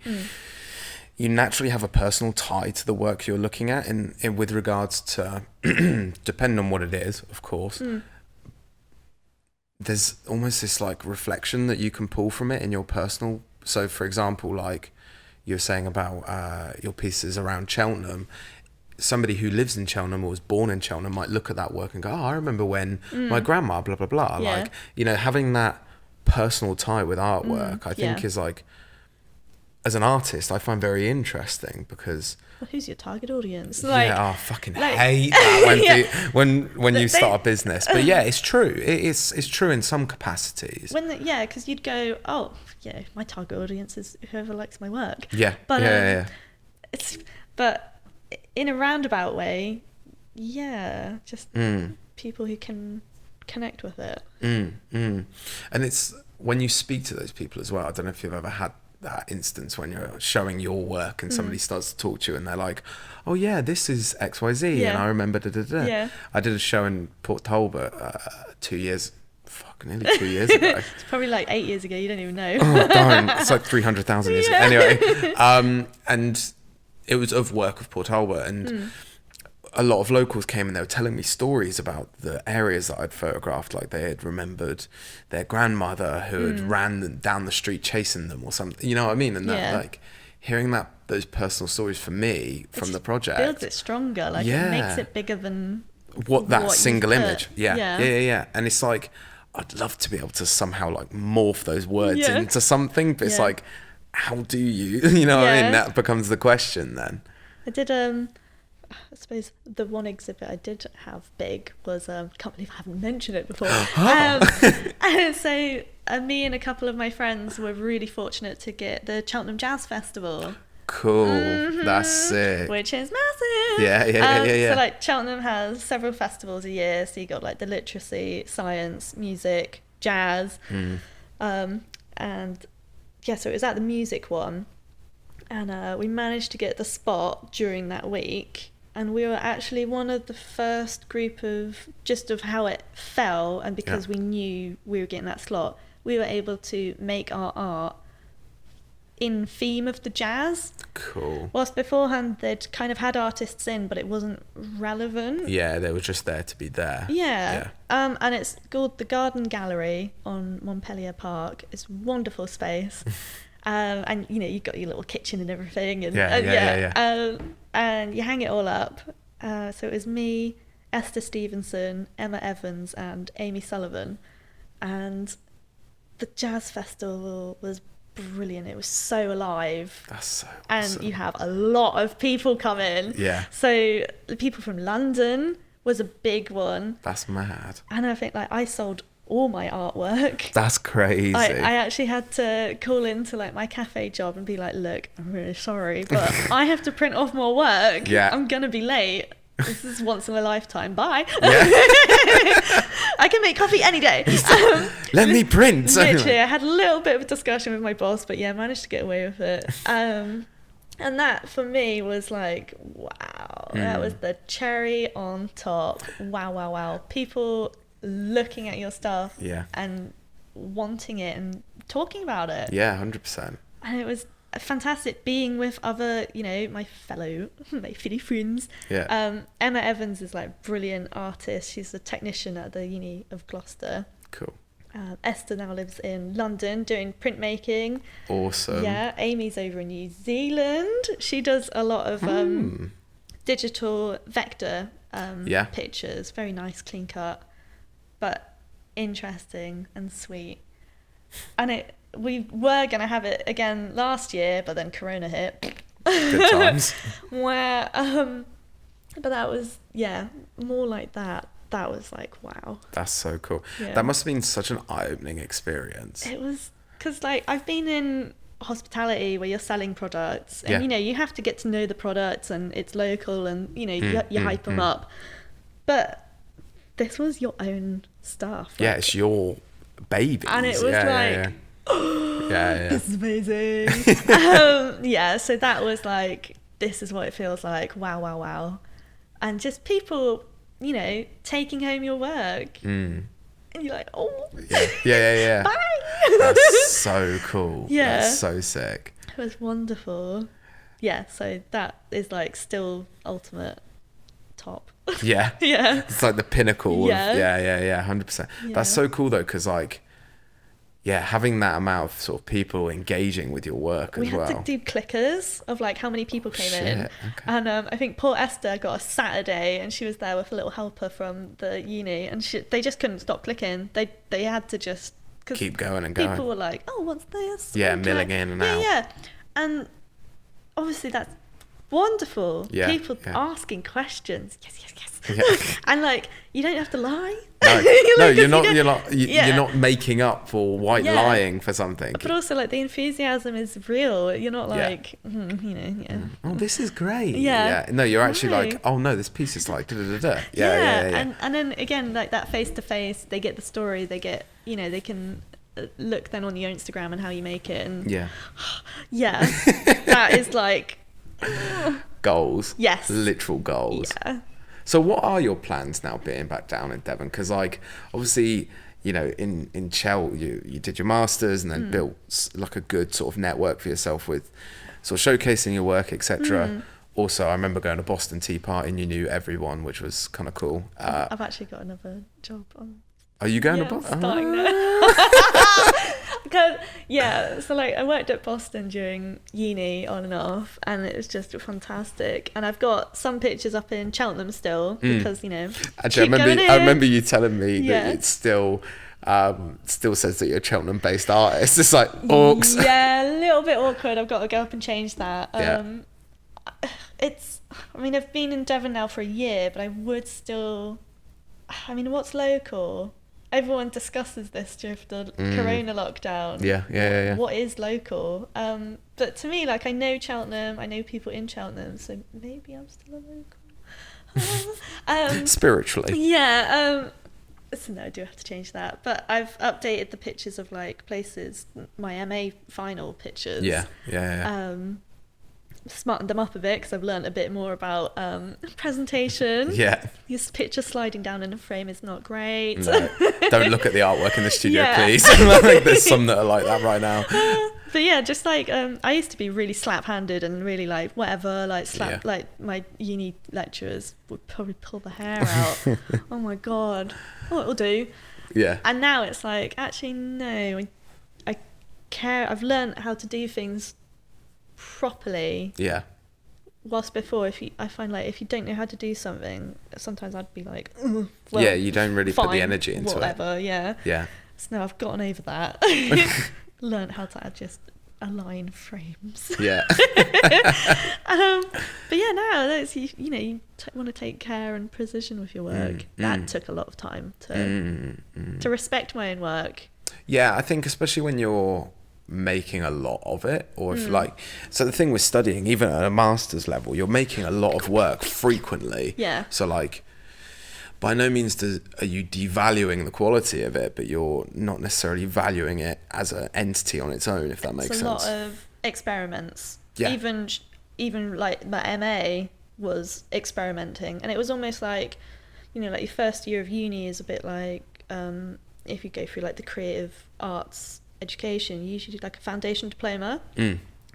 you naturally have a personal tie to the work you're looking at in with regards to, depending on what it is, of course, there's almost this like reflection that you can pull from it in your personal. So for example, like you're saying about your pieces around Cheltenham, somebody who lives in Cheltenham or was born in Cheltenham might look at that work and go, oh, I remember when my grandma, blah, blah, blah. Yeah. Like, you know, having that personal tie with artwork, I think is like, as an artist, I find very interesting because... Well, who's your target audience? Like, I fucking hate that when you start a business. But yeah, it's true. It's true in some capacities. Because you'd go, oh, yeah, my target audience is whoever likes my work. Yeah, but, but in a roundabout way, just people who can connect with it. And it's when you speak to those people as well. I don't know if you've ever had that instance when you're showing your work and somebody starts to talk to you and they're like, oh yeah, this is XYZ, and I remember I did a show in Port Talbot nearly 2 years ago. It's probably like 8 years ago, you don't even know. Oh, darn. It's like 300,000 years ago. Anyway, and it was of work of Port Talbot, and a lot of locals came and they were telling me stories about the areas that I'd photographed. Like they had remembered their grandmother who had ran down the street chasing them or something. You know what I mean? And that, like, hearing those personal stories for me from the project builds it stronger. Like it makes it bigger than what single image. Yeah. And it's like, I'd love to be able to somehow like morph those words into something, but it's like, how do you? You know what I mean? That becomes the question then. I did I suppose the one exhibit I did have big was can't believe I haven't mentioned it before. So me and a couple of my friends were really fortunate to get the Cheltenham Jazz Festival. Cool. That's sick. Which is massive. Yeah. So like Cheltenham has several festivals a year. So you got like the literacy, science, music, jazz, and so it was at the music one, and we managed to get the spot during that week. And we were actually one of the first group of how it fell, and because we knew we were getting that slot, we were able to make our art in theme of the jazz. Cool. Whilst beforehand they'd kind of had artists in, but it wasn't relevant. Yeah, they were just there to be there. Yeah. And it's called the Garden Gallery on Montpellier Park. It's a wonderful space. And you know, you've got your little kitchen and everything, and and you hang it all up. So it was me, Esther Stevenson, Emma Evans, and Amy Sullivan, and the jazz festival was brilliant. It was so alive. That's so awesome. And you have a lot of people come in. Yeah. So the people from London was a big one. That's mad. And I think like I sold all my artwork. That's crazy. I actually had to call into like my cafe job and be like, look, I'm really sorry, but I have to print off more work. Yeah. I'm gonna be late. This is once in a lifetime. Bye. Yeah. I can make coffee any day. Let me print. Literally, I had a little bit of a discussion with my boss, but yeah, I managed to get away with it. And that for me was like, wow, that was the cherry on top. Wow. People looking at your stuff and wanting it and talking about it. Yeah, 100%. And it was fantastic being with other, my Philly friends. Yeah. Emma Evans is like brilliant artist. She's a technician at the Uni of Gloucester. Cool. Esther now lives in London doing printmaking. Awesome. Yeah. Amy's over in New Zealand. She does a lot of digital vector pictures. Very nice, clean cut, but interesting and sweet. And we were going to have it again last year, but then Corona hit. Good times. Where, but that was, more like that. That was like, wow. That's so cool. Yeah. That must have been such an eye-opening experience. It was, because like I've been in hospitality where you're selling products and you have to get to know the products and it's local and you hype them up, but this was your own stuff. Yeah, it's your baby. And it was this is amazing. So that was like, this is what it feels like. Wow. And just people, taking home your work. And you're like, oh. Yeah. Bye. That's so cool. Yeah. That's so sick. It was wonderful. Yeah, so that is like still ultimate top. Yeah. Yeah. It's like the pinnacle. Yeah. 100%. Yeah. That's so cool though, because like, having that amount of sort of people engaging with your work we as well. had to do clickers of like how many people came in. Okay. And I think poor Esther got a Saturday and she was there with a little helper from the uni and they just couldn't stop clicking. They had to just... keep going and going. People were like, oh, what's this? Yeah, milling in and out. Yeah. And obviously that's wonderful. Yeah, People asking questions. Yes. Yeah. And like, you don't have to lie. No, you're not making up or white lying for something. But also like the enthusiasm is real. You're not like, oh, this is great. Yeah. No, you're actually like, oh no, this piece is like da-da-da-da. Yeah. And then again, like that face to face, they get the story, they get, they can look then on your Instagram and how you make it. And that is like goals. Yes. Literal goals. Yeah. So what are your plans now being back down in Devon? Because like obviously, in Chel you did your masters and then built like a good sort of network for yourself with sort of showcasing your work, etc. Also, I remember going to Boston Tea Party and you knew everyone, which was kind of cool. I've actually got another job on. Are you going to Boston? Starting now. Because so like I worked at Boston during uni on and off, and it was just fantastic. And I've got some pictures up in Cheltenham still because Actually, I remember you telling me that it still says that you're a Cheltenham based artist. It's like orcs. Yeah, a little bit awkward. I've got to go up and change that. I've been in Devon now for a year, but I would still. What's local? Everyone discusses this during the Corona lockdown. Yeah. What is local? But to me, like I know Cheltenham, I know people in Cheltenham, so maybe I'm still a local. Spiritually. Yeah. So no, I do have to change that. But I've updated the pictures of like places, my MA final pictures. Yeah. Smartened them up a bit because I've learned a bit more about presentation. Yeah. This picture sliding down in a frame is not great. No, don't look at the artwork in the studio, please. Like, there's some that are like that right now. But yeah, just like I used to be really slap-handed and really like whatever, like slap. Like my uni lecturers would probably pull the hair out. Oh my god, it'll do. Yeah. And now it's like, actually no, I care. I've learned how to do things properly. Yeah. Whilst before, I find like if you don't know how to do something, sometimes I'd be like, you don't really put the energy into whatever, it. Yeah. So now I've gotten over that. Learned how to just align frames. Yeah. But yeah, now that's you want to take care and precision with your work. That took a lot of time to respect my own work. Yeah, I think especially when you're making a lot of it, or if so the thing with studying, even at a master's level, you're making a lot of work frequently. So like by no means are you devaluing the quality of it, but you're not necessarily valuing it as an entity on its own, if that makes sense. A lot of experiments. Even like my MA was experimenting, and it was almost like like your first year of uni is a bit like if you go through like the creative arts education, you usually do like a foundation diploma,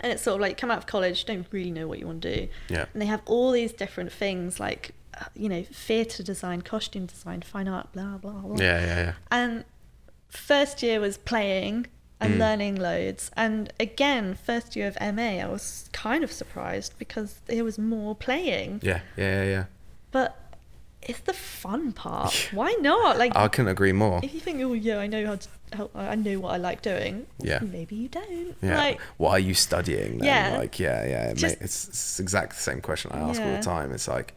And it's sort of like, come out of college, don't really know what you want to do. Yeah. And they have all these different things like, theatre design, costume design, fine art, blah, blah, blah. Yeah. And first year was playing and learning loads. And again, first year of MA, I was kind of surprised because there was more playing. Yeah. But it's the fun part. Why not? Like, I couldn't agree more. if you think, oh yeah, I know I know what I like doing. Yeah. Maybe you don't. Yeah. Like, what are you studying then? Yeah. Like, it's exactly the same question I ask all Yeah. the time. It's like,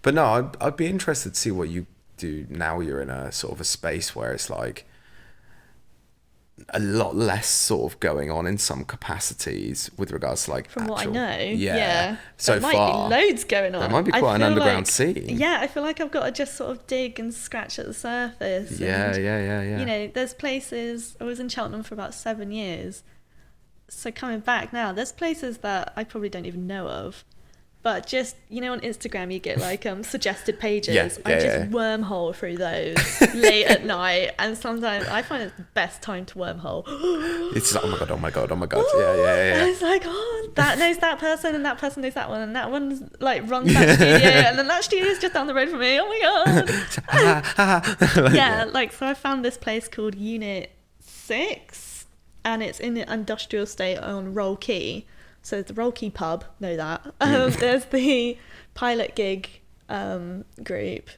but no, I'd be interested to see what you do now. You're in a sort of a space where it's like a lot less sort of going on in some capacities with regards to like from actual, what I know, yeah. So there might far, be loads going on. there might be quite an feel underground like, scene. Yeah, I feel like I've got to just sort of dig and scratch at the surface. Yeah. There's places. I was in Cheltenham for about 7 years, so coming back now, there's places that I probably don't even know of. But just, on Instagram you get like suggested pages. I just wormhole through those late at night, and sometimes I find it's the best time to wormhole. It's like, oh my god. Yeah. And it's like, that knows that person, and that person knows that one, and that one like runs that studio, and then that studio is just down the road from me. Oh my god. So I found this place called Unit 6, and it's in the industrial estate on Roll Quay. So the Roll Quay pub, know that. There's the Pilot Gig group.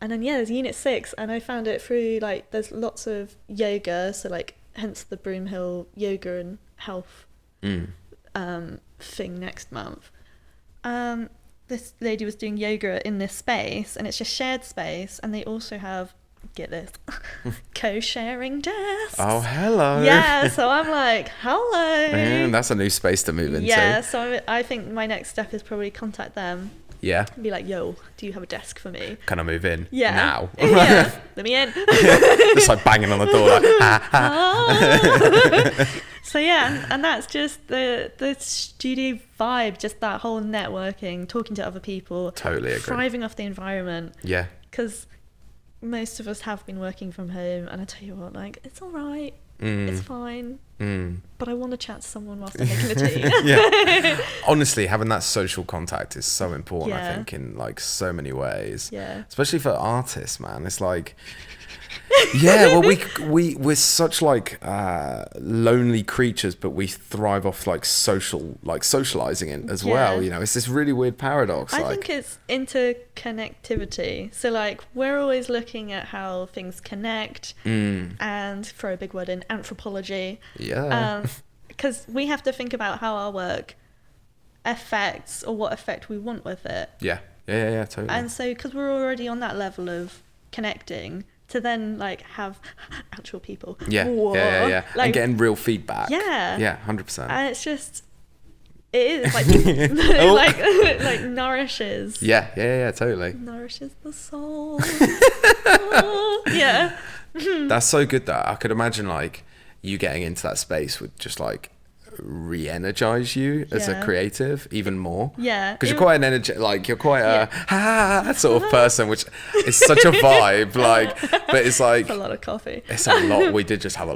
And then, there's Unit 6. And I found it through, like, there's lots of yoga. So, like, hence the Broomhill Yoga and Health thing next month. This lady was doing yoga in this space. And it's just shared space. And they also have, get this, co-sharing desks. Oh, hello. Yeah, so I'm like, hello. Man, that's a new space to move into. Yeah, so I think my next step is probably contact them. Yeah. And be like, yo, do you have a desk for me? Can I move in? Yeah. Now. Yeah. Let me in. Just like banging on the door like, So yeah, and that's just the studio vibe, just that whole networking, talking to other people. Totally agree. Thriving off the environment. Yeah. Because most of us have been working from home, and I tell you what, like, it's all right. It's fine. But I want to chat to someone whilst I'm making the tea. Yeah. Honestly, having that social contact is so important, Yeah. I think, in like so many ways. Yeah. Especially for artists, man. It's like, yeah, well, we're such like lonely creatures, but we thrive off like socializing it as well. It's this really weird paradox. I think it's interconnectivity. So like, we're always looking at how things connect, and throw a big word in, anthropology. Yeah. Because we have to think about how our work affects, or what effect we want with it. Yeah, totally. And so, because we're already on that level of connecting, to then like have actual people. Yeah. Like, and getting real feedback. Yeah. 100%. And it's just, it is like, it like nourishes. Yeah, totally. Nourishes the soul. Yeah. That's so good though. I could imagine like you getting into that space would just like re-energize you as a creative even more. Yeah. Because you're quite an you're quite a sort of person, which is such a vibe. But it's like it's a lot of coffee. It's a lot. We did just have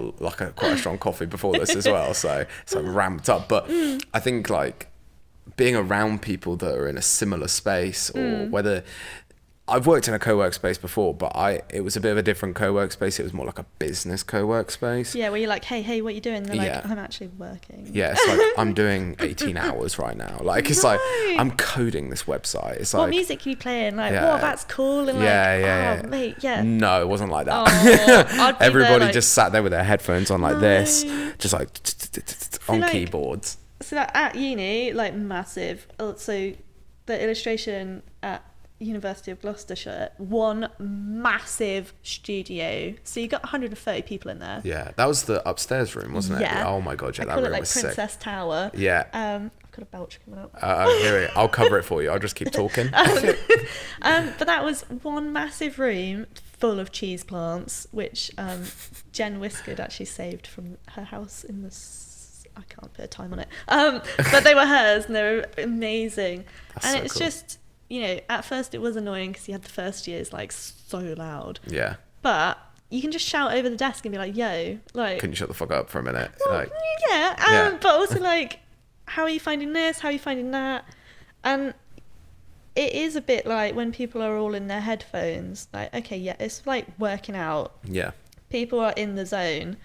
quite a strong coffee before this as well, so it's like ramped up. But I think like being around people that are in a similar space, or whether I've worked in a co-work space before, but it was a bit of a different co-work space. It was more like a business co-work space. Yeah, where you're like, hey, what are you doing? They're like, I'm actually working. Yeah, it's like, I'm doing 18 hours right now. Like, it's like, I'm coding this website. It's like, what music are you playing? Like, that's cool. And mate, No, it wasn't like that. Oh, Everybody just sat there with their headphones on like this, just like on keyboards. So that at uni, like massive. So the illustration at University of Gloucestershire, one massive studio. So you got 130 people in there. Yeah, that was the upstairs room, wasn't it? Yeah. Oh my god, yeah, that room was sick. Princess Tower. Yeah. I've got a belch coming up. Here, I'll cover it for you. I'll just keep talking. But that was one massive room full of cheese plants, which Jen Whiskered actually saved from her house in the. I can't put a time on it. But they were hers, and they were amazing. That's and so it's cool. just. At first it was annoying because you had the first years like so loud. Yeah. But you can just shout over the desk and be like, yo, like... Couldn't you shut the fuck up for a minute? Well, but also like, how are you finding this? How are you finding that? And it is a bit like when people are all in their headphones, like, okay, yeah, it's like working out. Yeah. People are in the zone.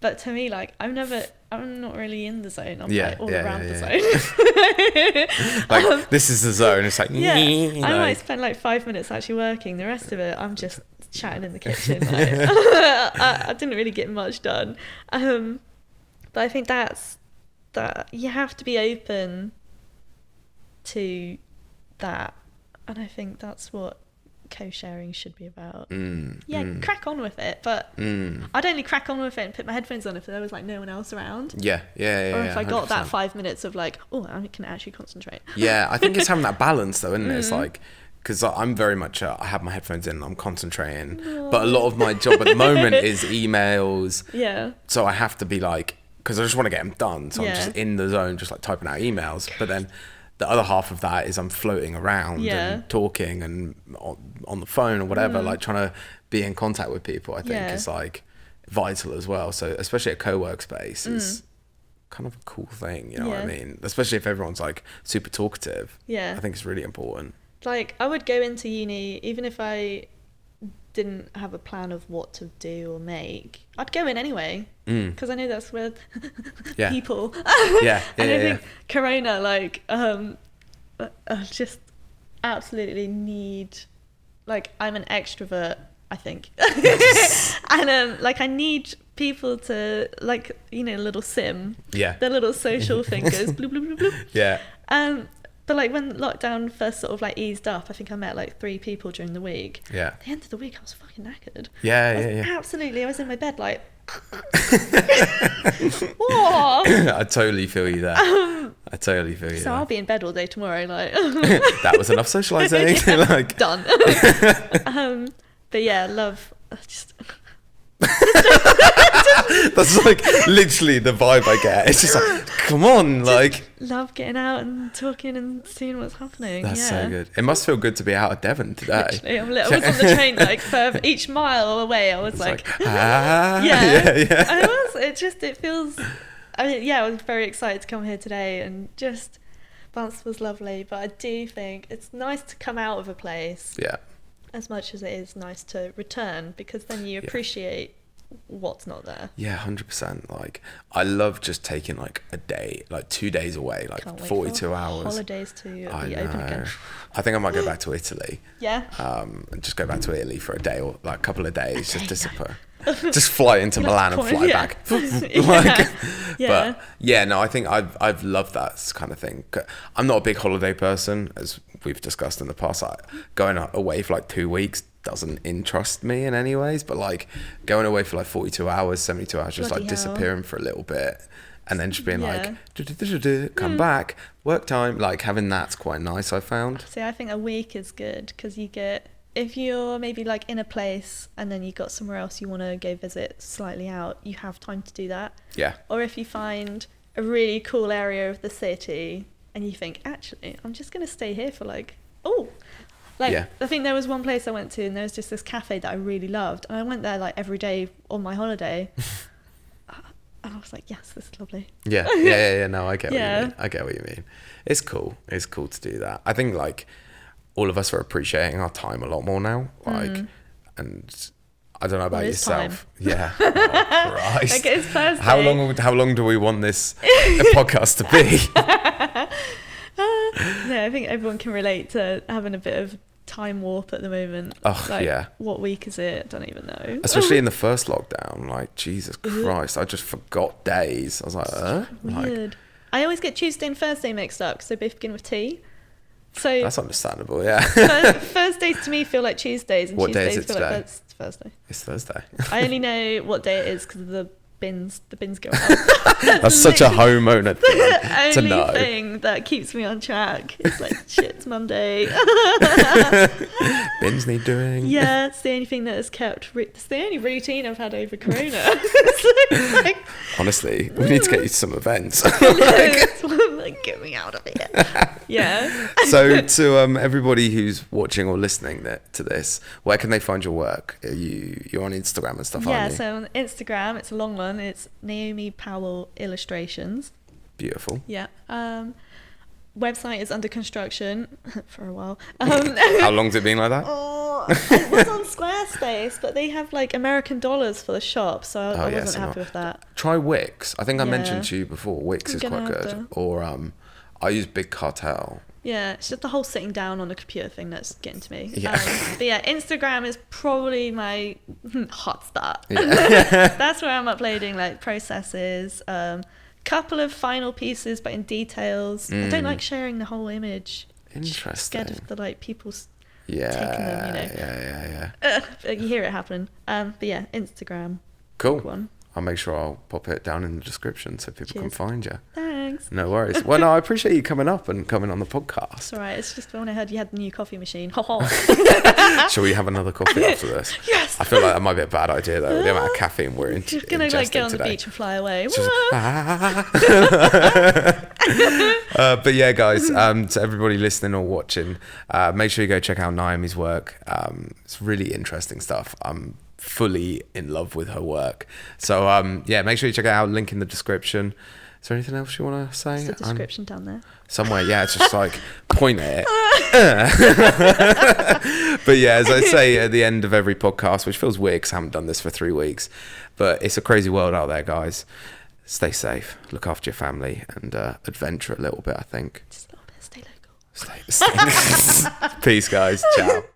But to me, like, I'm not really in the zone. I'm like all around the zone. Like, this is the zone. It's like, I might spend like 5 minutes actually working. The rest of it, I'm just chatting in the kitchen. Like, I didn't really get much done. But I think that you have to be open to that. And I think that's what co-sharing should be about. Crack on with it, but I'd only crack on with it and put my headphones on if there was like no one else around. Or if I got 100%. That 5 minutes of like, oh, I can actually concentrate. I think it's having that balance though, isn't it? It's like, because I'm very much I have my headphones in, I'm concentrating, but a lot of my job at the moment is emails, so I have to be like, because I just want to get them done, so I'm just in the zone, just like typing out emails. But then the other half of that is I'm floating around and talking and on the phone or whatever, like trying to be in contact with people, I think is like vital as well. So especially a co-work space is kind of a cool thing, you know what I mean? Especially if everyone's like super talkative. I think it's really important. Like, I would go into uni, even if I didn't have a plan of what to do or make, I'd go in anyway, because I know that's where people and I think Corona, like, I just absolutely need, like, I'm an extrovert, I think. And like, I need people to, like, you know, little sim, the little social fingers, bloop, bloop, bloop, bloop. But like when lockdown first sort of like eased up, I think I met like 3 people during the week. At the end of the week, I was fucking knackered. Absolutely, I was in my bed like. I totally feel you there. So I'll be in bed all day tomorrow. Like that was enough socialising. Like done. But yeah, love. Just. That's like literally the vibe I get. It's just like, come on, like love getting out and talking and seeing what's happening. That's so good. It must feel good to be out of Devon today. Literally, I was on the train like for each mile away. I was like I was. It feels. I mean, I was very excited to come here today, and just Barnstaple was lovely. But I do think it's nice to come out of a place. As much as it is nice to return, because then you appreciate what's not there. 100%. Like, I love just taking like a day, like 2 days away, like 42 hours. Holidays to be open again. I think I might go back to Italy. And just go back to Italy for a day or like a couple of days, just disappear. Just fly into Milan and fly back. But no, I think I've loved that kind of thing. I'm not a big holiday person, as we've discussed in the past. Going away for like 2 weeks doesn't interest me in any ways, but like going away for like 42 hours, 72 hours, just like disappearing for a little bit and then just being like come back, work time, like having that's quite nice, I found. See, I think a week is good, because you get, if you're maybe like in a place and then you've got somewhere else you want to go visit slightly out, you have time to do that. Or if you find a really cool area of the city and you think, actually, I'm just going to stay here for like, I think there was one place I went to and there was just this cafe that I really loved. And I went there like every day on my holiday. And I was like, yes, this is lovely. No, I get what you mean. I get what you mean. It's cool. It's cool to do that. I think like all of us are appreciating our time a lot more now. Like, and I don't know about yourself. Time. Oh, Christ. Okay, it's Thursday. How long do we want this podcast to be? I think everyone can relate to having a bit of time warp at the moment. What week is it? I don't even know. Especially in the first lockdown, like Jesus Christ, I just forgot days. I was like, weird. I always get Tuesday and Thursday mixed up because they both begin with T. So that's understandable. Thursdays to me feel like Tuesdays, and what Tuesdays day is it feel today? like Thursday. It's Thursday. I only know what day it is because of the bins go up. That's such a homeowner thing to know. The only thing that keeps me on track is like, shit, it's Monday. Bins need doing. Yeah, it's the only thing that has kept. It's the only routine I've had over Corona. Honestly, we need to get you to some events. Get me out of here. So to everybody who's watching or listening to this, where can they find your work? You're on Instagram and stuff, aren't you? So on Instagram, it's a long one. It's Naomi Powell Illustrations. Beautiful. Yeah. Website is under construction for a while. How long's it been like that? Oh, it was on Squarespace, but they have like American dollars for the shop, so I wasn't happy with that. Try Wix. I think I mentioned to you before. Wix is quite good. Or I use Big Cartel. Yeah, it's just the whole sitting down on a computer thing that's getting to me. Yeah. But yeah, Instagram is probably my hot start. Yeah. That's where I'm uploading like processes, couple of final pieces, but in details. I don't like sharing the whole image. Interesting. I'm scared of the like people taking them, Yeah. You hear it happen. But yeah, Instagram. Cool. One. I'll make sure I'll pop it down in the description so people can find you. Thanks. No worries. Well, no, I appreciate you coming up and coming on the podcast. It's all right. It's just when I heard you had the new coffee machine. Shall we have another coffee after this? Yes. I feel like that might be a bad idea though. The amount of caffeine we're You're gonna like get on today. the beach and fly away. But yeah, guys, to everybody listening or watching, make sure you go check out Naomi's work. It's really interesting stuff. I'm fully in love with her work. So yeah, make sure you check it out. Link in the description. Is there anything else you want to say? It's the description down there. Somewhere, yeah, it's just like point at it. But yeah, as I say at the end of every podcast, which feels weird because I haven't done this for 3 weeks, but it's a crazy world out there, guys. Stay safe, look after your family, and adventure a little bit, I think. Just a little bit, stay local. Stay. Peace, guys. Ciao.